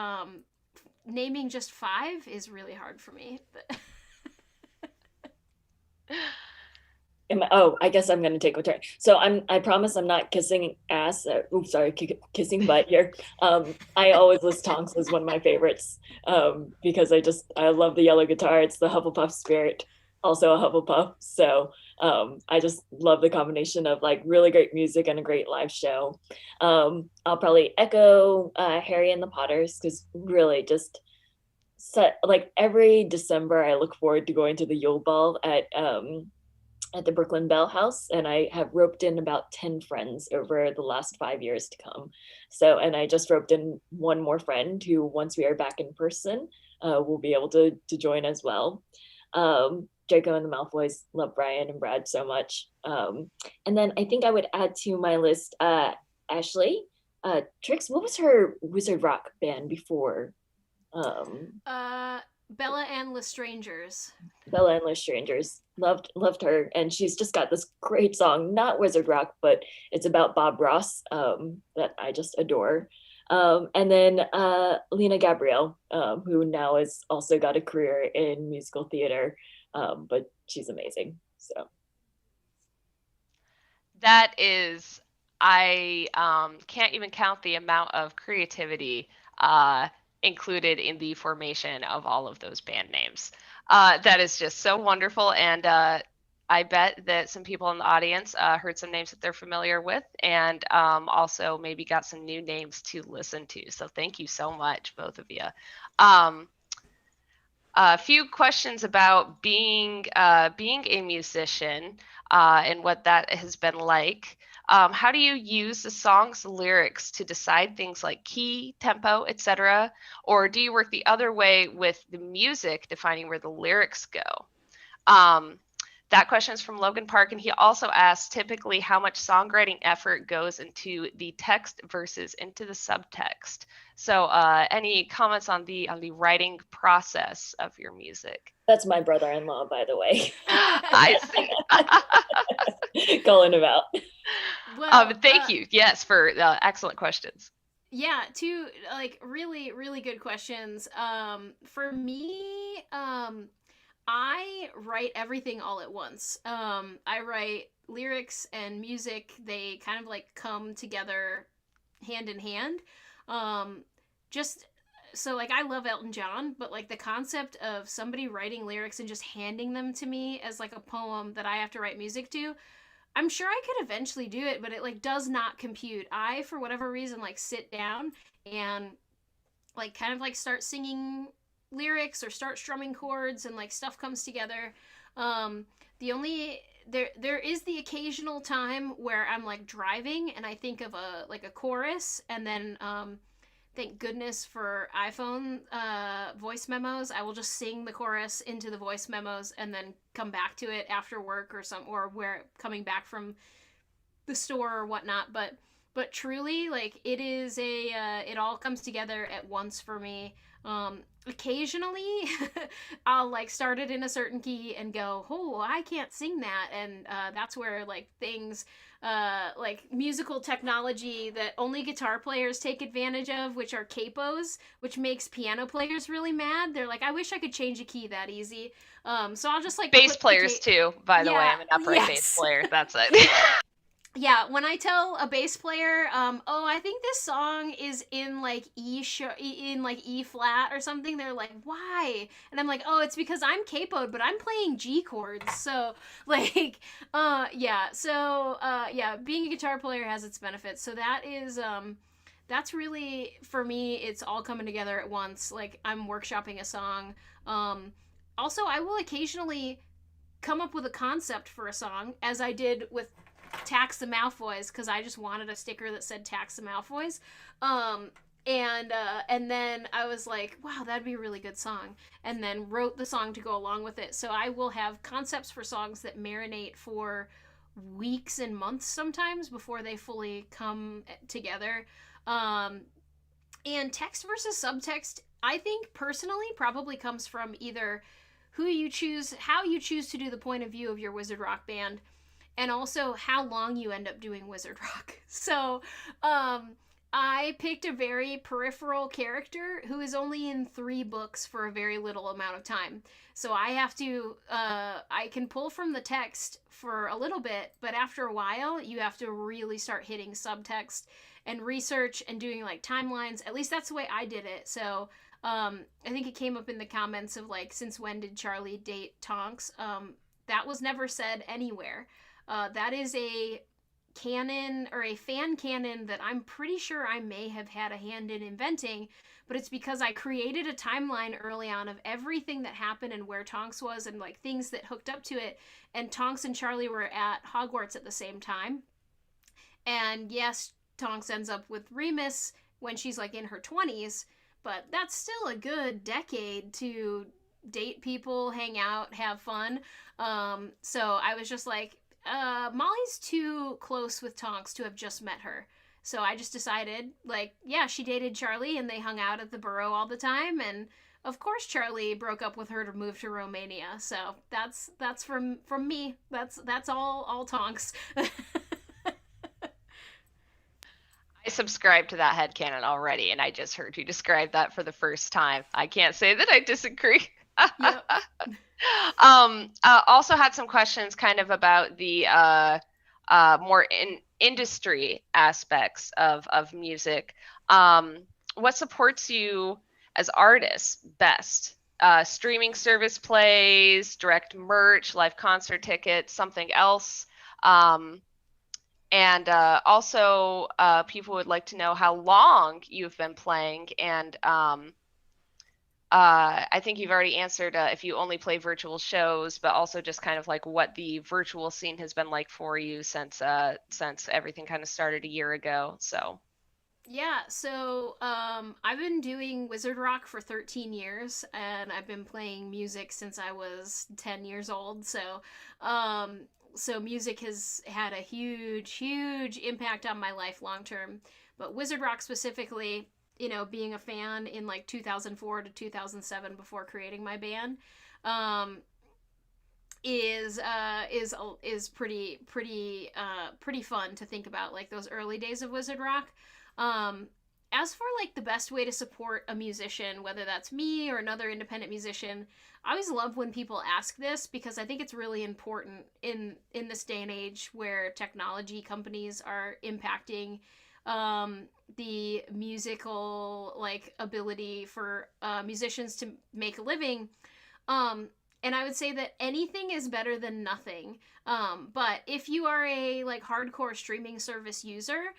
naming just 5 is really hard for me. I guess I'm gonna take a turn. So I promise I'm not kissing ass. Kissing butt here. I always list Tonks as one of my favorites because I love the yellow guitar. It's the Hufflepuff spirit, also a Hufflepuff. So I just love the combination of like really great music and a great live show. I'll probably echo Harry and the Potters because really just like every December I look forward to going to the Yule Ball at the Brooklyn Bell House, and I have roped in about 10 friends over the last 5 years to come. So, and I just roped in one more friend who, once we are back in person, will be able to join as well. Draco and the Malfoys, love Brian and Brad so much. And then I think I would add to my list Ashley. Trix, what was her wizard rock band before? Bella and Lestrangers. Bella and Lestrangers. Loved her, and she's just got this great song, not wizard rock, but it's about Bob Ross, that I just adore. And then Lena Gabrielle, who now has also got a career in musical theater, but she's amazing. So that is, I can't even count the amount of creativity included in the formation of all of those band names. That is just so wonderful, and I bet that some people in the audience heard some names that they're familiar with, and also maybe got some new names to listen to. So thank you so much, both of you. A few questions about being a musician and what that has been like. How do you use the song's lyrics to decide things like key, tempo, etc.? Or do you work the other way with the music defining where the lyrics go? That question is from Logan Park, and he also asks typically how much songwriting effort goes into the text versus into the subtext. So any comments on the writing process of your music? That's my brother-in-law, by the way. I see. Calling him out. Well, thank you. Yes, for excellent questions. Yeah, 2 like really, really good questions. For me, I write everything all at once. I write lyrics and music. They kind of like come together hand in hand. Just so like I love Elton John, but like the concept of somebody writing lyrics and just handing them to me as like a poem that I have to write music to, I'm sure I could eventually do it, but it like does not compute. I, for whatever reason, like sit down and like kind of like start singing lyrics or start strumming chords and like stuff comes together. The only there is the occasional time where I'm like driving and I think of a chorus, and then thank goodness for iPhone voice memos. I will just sing the chorus into the voice memos and then come back to it after work or where coming back from the store or whatnot. But truly, like, it is it all comes together at once for me. Occasionally I'll like start it in a certain key and go, oh, I can't sing that, and that's where like things like musical technology that only guitar players take advantage of, which are capos, which makes piano players really mad. They're like, I wish I could change a key that easy. So I'll just like bass players too, by the way. I'm an upright bass player. That's it. Yeah, when I tell a bass player, oh, I think this song is in like E flat or something, they're like, why? And I'm like, oh, it's because I'm capoed, but I'm playing G chords. So like, yeah, being a guitar player has its benefits. So that is, that's really, for me, it's all coming together at once. Like, I'm workshopping a song. Also, I will occasionally come up with a concept for a song, as I did with Tax the Malfoys, because I just wanted a sticker that said Tax the Malfoys. And then I was like, wow, that'd be a really good song, and then wrote the song to go along with it. So I will have concepts for songs that marinate for weeks and months sometimes before they fully come together. And text versus subtext, I think personally probably comes from either how you choose to do the point of view of your Wizard Rock band, and also how long you end up doing Wizard Rock. So, I picked a very peripheral character who is only in 3 books for a very little amount of time. So I have to, I can pull from the text for a little bit, but after a while, you have to really start hitting subtext and research and doing like timelines. At least that's the way I did it. So, I think it came up in the comments of like, since when did Charlie date Tonks? That was never said anywhere. That is a canon or a fan canon that I'm pretty sure I may have had a hand in inventing, but it's because I created a timeline early on of everything that happened and where Tonks was and like things that hooked up to it. And Tonks and Charlie were at Hogwarts at the same time. And yes, Tonks ends up with Remus when she's like in her 20s, but that's still a good decade to date people, hang out, have fun. So I was just like, Molly's too close with Tonks to have just met her. So I just decided, like, yeah, she dated Charlie and they hung out at the Burrow all the time, and of course Charlie broke up with her to move to Romania. So that's from me. That's all Tonks. I subscribe to that headcanon already, and I just heard you describe that for the first time. I can't say that I disagree. Yep. Also had some questions kind of about the more industry aspects of music. What supports you as artists best? Streaming service plays, direct merch, live concert tickets, something else? And also people would like to know how long you've been playing, and I think you've already answered if you only play virtual shows, but also just kind of like what the virtual scene has been like for you since everything kind of started a year ago. So yeah, so I've been doing Wizard Rock for 13 years, and I've been playing music since I was 10 years old. So so music has had a huge impact on my life long term. But Wizard Rock specifically, you know, being a fan in like 2004 to 2007 before creating my band, is pretty fun to think about, like those early days of Wizard Rock. As for like the best way to support a musician, whether that's me or another independent musician, I always love when people ask this, because I think it's really important in this day and age where technology companies are impacting the musical like ability for musicians to make a living. And I would say that anything is better than nothing. But if you are a like hardcore streaming service user,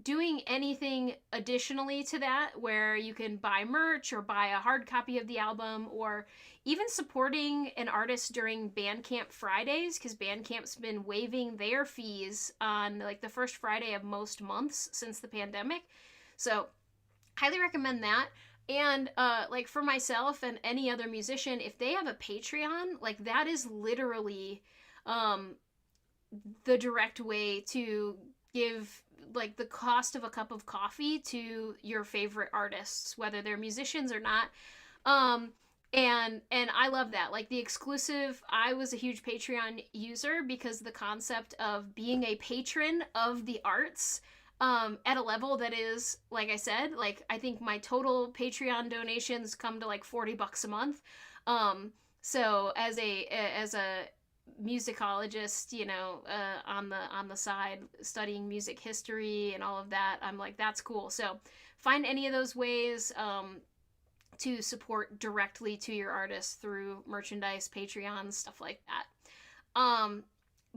doing anything additionally to that where you can buy merch or buy a hard copy of the album, or even supporting an artist during Bandcamp Fridays, because Bandcamp's been waiving their fees on like the first Friday of most months since the pandemic. So highly recommend that. And like for myself and any other musician, if they have a Patreon, like that is literally um the direct way to give like the cost of a cup of coffee to your favorite artists, whether they're musicians or not. um and I love that. Like the exclusive, I was a huge Patreon user because the concept of being a patron of the arts at a level that is, like I said, like I think my total Patreon donations come to like $40 a month. So as a musicologist, you know, on the side, studying music history and all of that, I'm like, that's cool. So find any of those ways to support directly to your artists through merchandise, Patreon, stuff like that.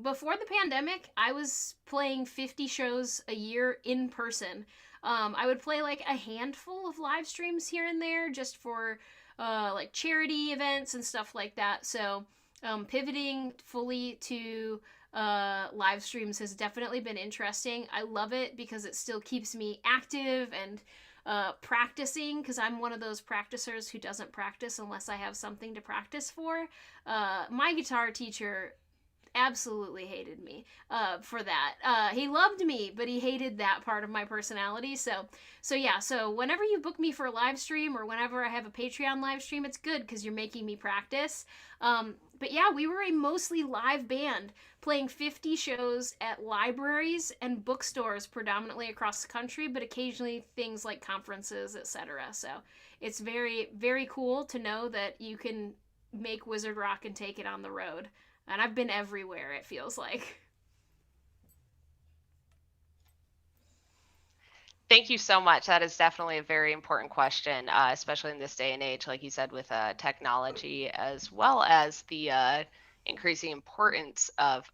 Before the pandemic, I was playing 50 shows a year in person. I would play like a handful of live streams here and there just for like charity events and stuff like that. So pivoting fully to live streams has definitely been interesting. I love it because it still keeps me active and practicing, because I'm one of those practicers who doesn't practice unless I have something to practice for. My guitar teacher absolutely hated me for that. He loved me, but he hated that part of my personality. So yeah. So whenever you book me for a live stream, or whenever I have a Patreon live stream, it's good because you're making me practice. But yeah, we were a mostly live band playing 50 shows at libraries and bookstores predominantly across the country, but occasionally things like conferences, etc. So it's very, very cool to know that you can make Wizard Rock and take it on the road. And I've been everywhere, it feels like. Thank you so much. That is definitely a very important question, especially in this day and age, like you said, with technology, as well as the increasing importance of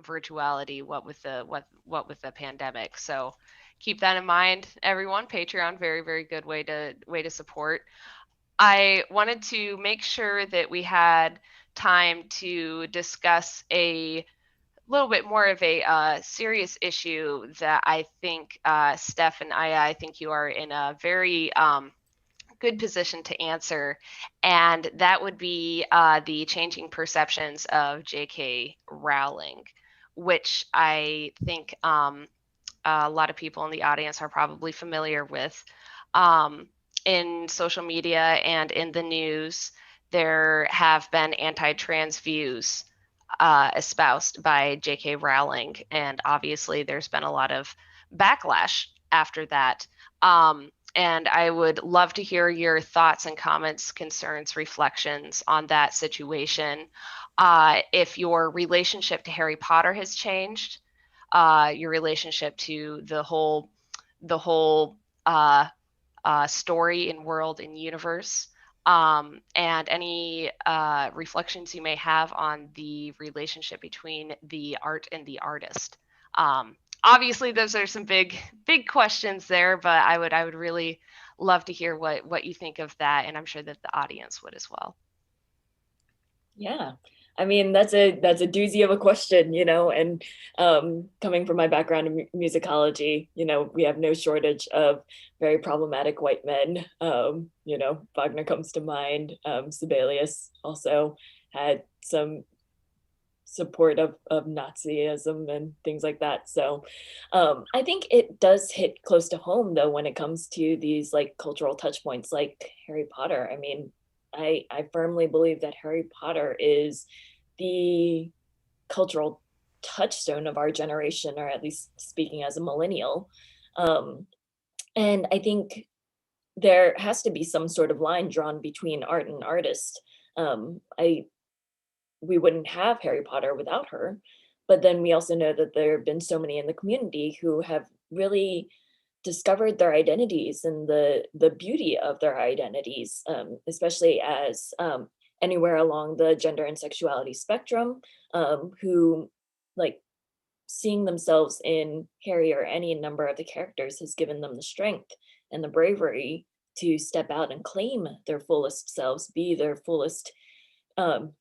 virtuality. What with the pandemic. So keep that in mind, everyone. Patreon, very, very good way to support. I wanted to make sure that we had time to discuss a little bit more of a serious issue that I think Steph and I think you are in a very good position to answer, and that would be the changing perceptions of J.K. Rowling, which I think a lot of people in the audience are probably familiar with. In social media and in the news, there have been anti-trans views espoused by J.K. Rowling, and obviously there's been a lot of backlash after that. And I would love to hear your thoughts and comments, concerns, reflections on that situation. If your relationship to Harry Potter has changed, your relationship to the whole story and world and universe, and any reflections you may have on the relationship between the art and the artist. Obviously, those are some big questions there, but I would really love to hear what you think of that, and I'm sure that the audience would as well. Yeah, I mean, that's a doozy of a question, you know, and coming from my background in musicology, you know, we have no shortage of very problematic white men. You know, Wagner comes to mind. Sibelius also had some support of Nazism and things like that. So I think it does hit close to home, though, when it comes to these like cultural touch points like Harry Potter. I mean, I firmly believe that Harry Potter is the cultural touchstone of our generation, or at least speaking as a millennial. And I think there has to be some sort of line drawn between art and artist. We wouldn't have Harry Potter without her, but then we also know that there have been so many in the community who have really discovered their identities and the beauty of their identities, especially as anywhere along the gender and sexuality spectrum, who like seeing themselves in Harry or any number of the characters has given them the strength and the bravery to step out and claim their fullest selves, be their fullest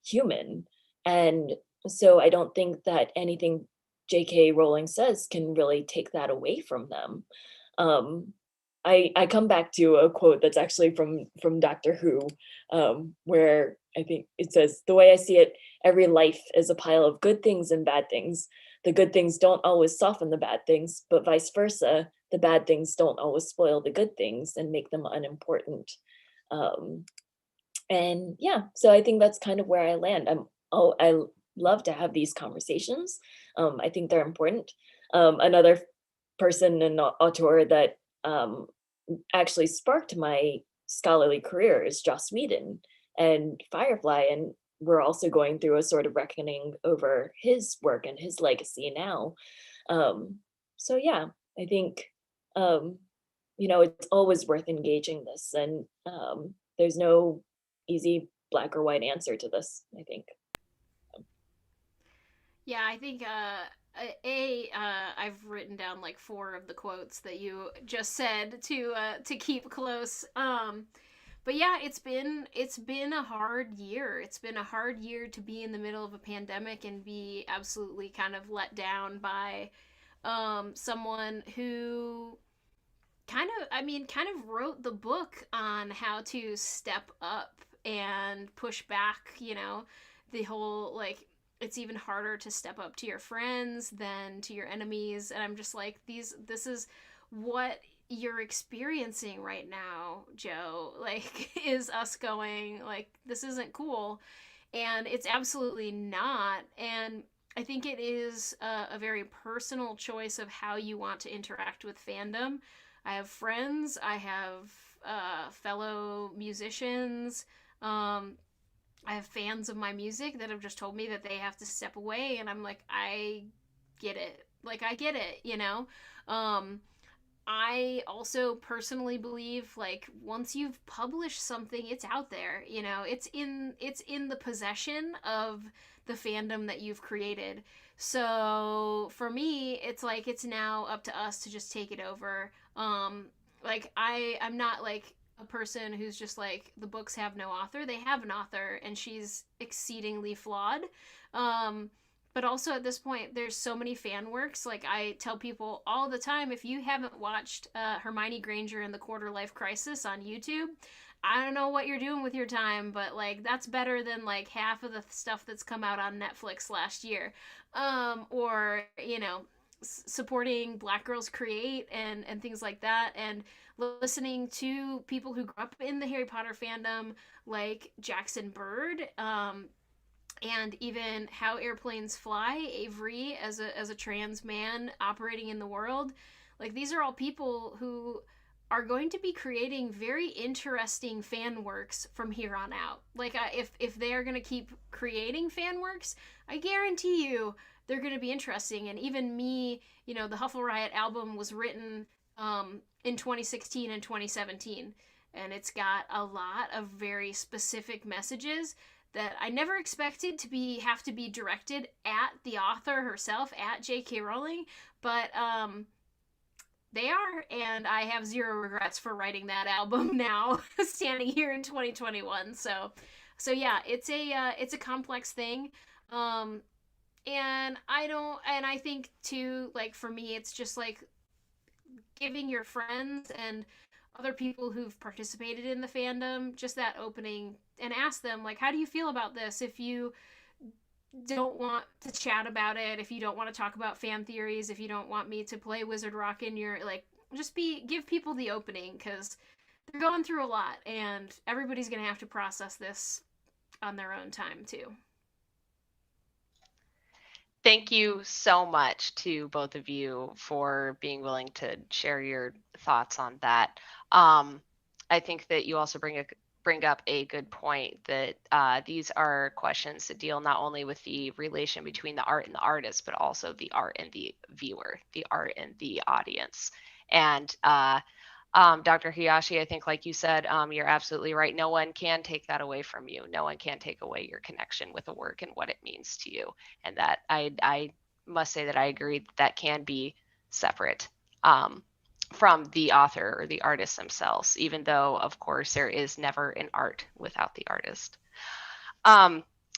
human. And so I don't think that anything J.K. Rowling says can really take that away from them. I come back to a quote that's actually from Doctor Who, where I think it says, "The way I see it, every life is a pile of good things and bad things. The good things don't always soften the bad things, but vice versa. The bad things don't always spoil the good things and make them unimportant." And yeah, so I think that's kind of where I land. I love to have these conversations. I think they're important. Another person and author that actually sparked my scholarly career is Joss Whedon and Firefly, and we're also going through a sort of reckoning over his work and his legacy now. So yeah, I think it's always worth engaging this, and there's no easy black or white answer to this, I think. Yeah, I think I've written down like 4 of the quotes that you just said to keep close. But yeah, it's been a hard year. It's been a hard year to be in the middle of a pandemic and be absolutely kind of let down by someone who kind of wrote the book on how to step up and push back, the whole like it's even harder to step up to your friends than to your enemies. And I'm just like, this is what you're experiencing right now, Joe. Like, is us going, like, this isn't cool. And it's absolutely not. And I think it is a very personal choice of how you want to interact with fandom. I have friends, I have fellow musicians, I have fans of my music that have just told me that they have to step away, and I'm like, I get it. Like, I get it. I also personally believe like once you've published something, it's out there. It's in the possession of the fandom that you've created. So for me, it's like it's now up to us to just take it over. Like I'm not like a person who's just like the books have no author. They have an author, and she's exceedingly flawed. But also at this point, there's so many fan works. Like I tell people all the time, if you haven't watched Hermione Granger and the Quarter Life Crisis on YouTube, I don't know what you're doing with your time, but like that's better than like half of the stuff that's come out on Netflix last year. Or supporting Black Girls Create and things like that, and listening to people who grew up in the Harry Potter fandom, like Jackson Bird, and even How Airplanes Fly, Avery as a trans man operating in the world. Like these are all people who are going to be creating very interesting fan works from here on out. Like if they are going to keep creating fan works, I guarantee you they're going to be interesting. And even me, the Huffle Riot album was written in 2016 and 2017, and it's got a lot of very specific messages that I never expected to have to be directed at the author herself, at J.K. Rowling, but they are, and I have zero regrets for writing that album now, standing here in 2021. So yeah, it's a complex thing, and I think too, like for me, it's just like giving your friends and other people who've participated in the fandom just that opening and ask them like, how do you feel about this? If you don't want to chat about it, if you don't want to talk about fan theories, if you don't want me to play Wizard Rock in your like, just give people the opening, because they're going through a lot and everybody's gonna have to process this on their own time too. Thank you so much to both of you for being willing to share your thoughts on that. I think that you also bring up a good point that these are questions that deal not only with the relation between the art and the artist, but also the art and the viewer, the art and the audience. And Dr. Hayashi, I think, like you said, you're absolutely right. No one can take that away from you. No one can take away your connection with the work and what it means to you. And that I must say that I agree that can be separate from the author or the artist themselves, even though, of course, there is never an art without the artist.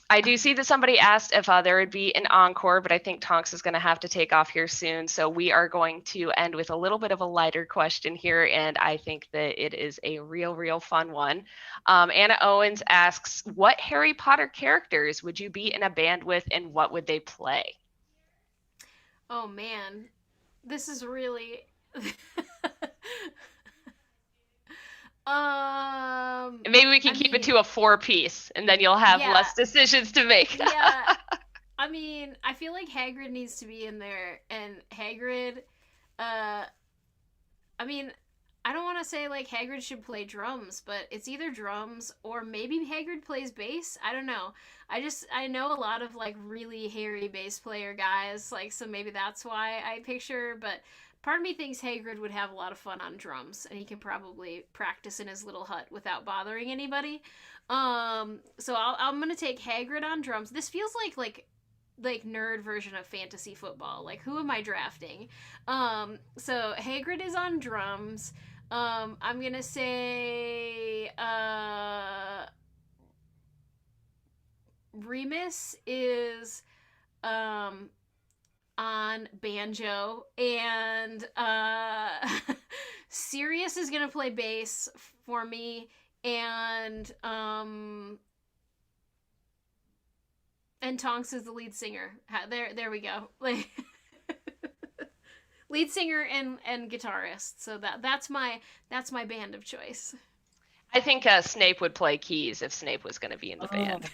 I do see that somebody asked if there would be an encore, but I think Tonks is going to have to take off here soon. So we are going to end with a little bit of a lighter question here, and I think that it is a real fun one. Anna Owens asks, what Harry Potter characters would you be in a band with, and what would they play? Oh man, this is really. Maybe we can keep it to a 4-piece, and then you'll have less decisions to make. Yeah. I mean, I feel like Hagrid needs to be in there, and Hagrid, I mean, I don't want to say like Hagrid should play drums, but it's either drums or maybe Hagrid plays bass. I don't know. I know a lot of like really hairy bass player guys, like, so maybe that's why I picture, but part of me thinks Hagrid would have a lot of fun on drums, and he can probably practice in his little hut without bothering anybody. So I'm gonna take Hagrid on drums. This feels like nerd version of fantasy football. Like, who am I drafting? So Hagrid is on drums. I'm gonna say Remus is on banjo, and Sirius is gonna play bass for me, and Tonks is the lead singer. There we go. Like, lead singer and guitarist. So that's my band of choice. I think Snape would play keys if Snape was going to be in the band.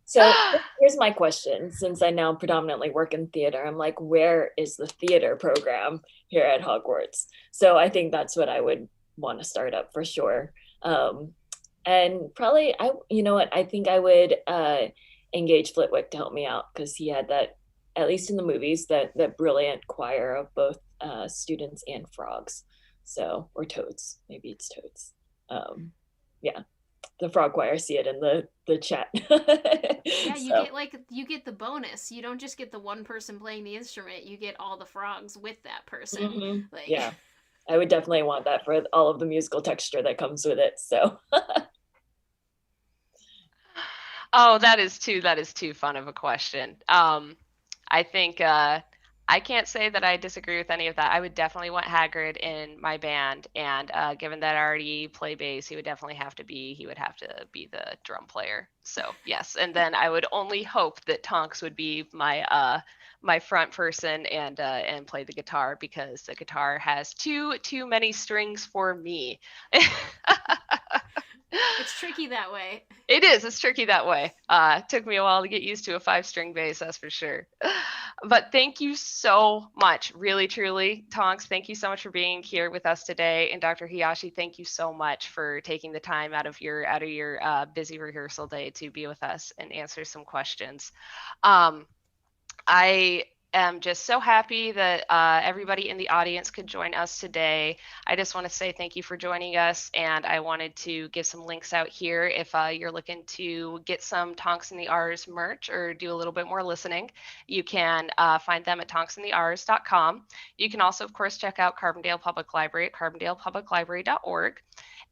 So here's my question. Since I now predominantly work in theater, I'm like, where is the theater program here at Hogwarts? So I think that's what I would want to start up for sure. And probably, you know what, I think I would engage Flitwick to help me out, because he had that, at least in the movies, that brilliant choir of both students and frogs. So, or toads, maybe it's toads. Yeah, the frog choir, see it in the chat. Yeah, you get the bonus. You don't just get the one person playing the instrument, you get all the frogs with that person. Mm-hmm. Like, yeah, I would definitely want that for all of the musical texture that comes with it. So oh, that is too fun of a question. I think I can't say that I disagree with any of that. I would definitely want Hagrid in my band, and given that I already play bass, he would have to be the drum player. So yes, and then I would only hope that Tonks would be my my front person and play the guitar, because the guitar has too many strings for me. It's tricky that way. It is. It's tricky that way. It took me a while to get used to a 5-string bass, that's for sure. But thank you so much, really, truly. Tonks, thank you so much for being here with us today. And Dr. Hayashi, thank you so much for taking the time out of your busy rehearsal day to be with us and answer some questions. I am just so happy that everybody in the audience could join us today. I just want to say thank you for joining us, and I wanted to give some links out here. If you're looking to get some Tonks and the Aurors merch or do a little bit more listening, you can find them at tonksandtheaurors.com. You can also, of course, check out Carbondale Public Library at carbondalepubliclibrary.org.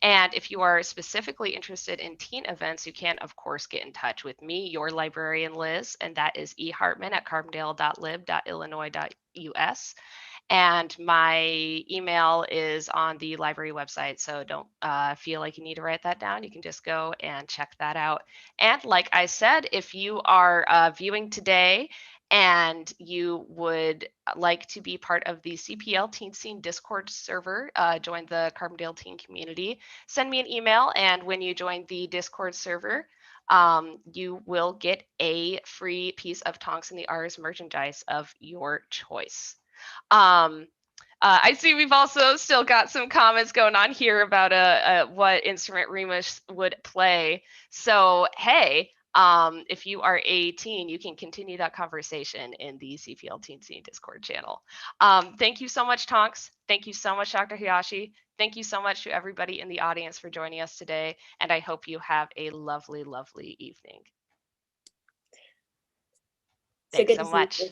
And if you are specifically interested in teen events, you can, of course, get in touch with me, your librarian, Liz, and that is ehartman at carbondale.lib.illinois.us. And my email is on the library website, so don't feel like you need to write that down. You can just go and check that out. And like I said, if you are viewing today and you would like to be part of the CPL Teen Scene Discord server, join the Carbondale teen community, send me an email, and when you join the Discord server, you will get a free piece of Tonks and the Aurors merchandise of your choice. I see we've also still got some comments going on here about what instrument Remus would play. So, hey, if you are a teen, you can continue that conversation in the CPL Teen Scene Discord channel. Thank you so much, Tonks. Thank you so much, Dr. Hayashi. Thank you so much to everybody in the audience for joining us today, and I hope you have a lovely, lovely evening. Thanks good so to see much. you.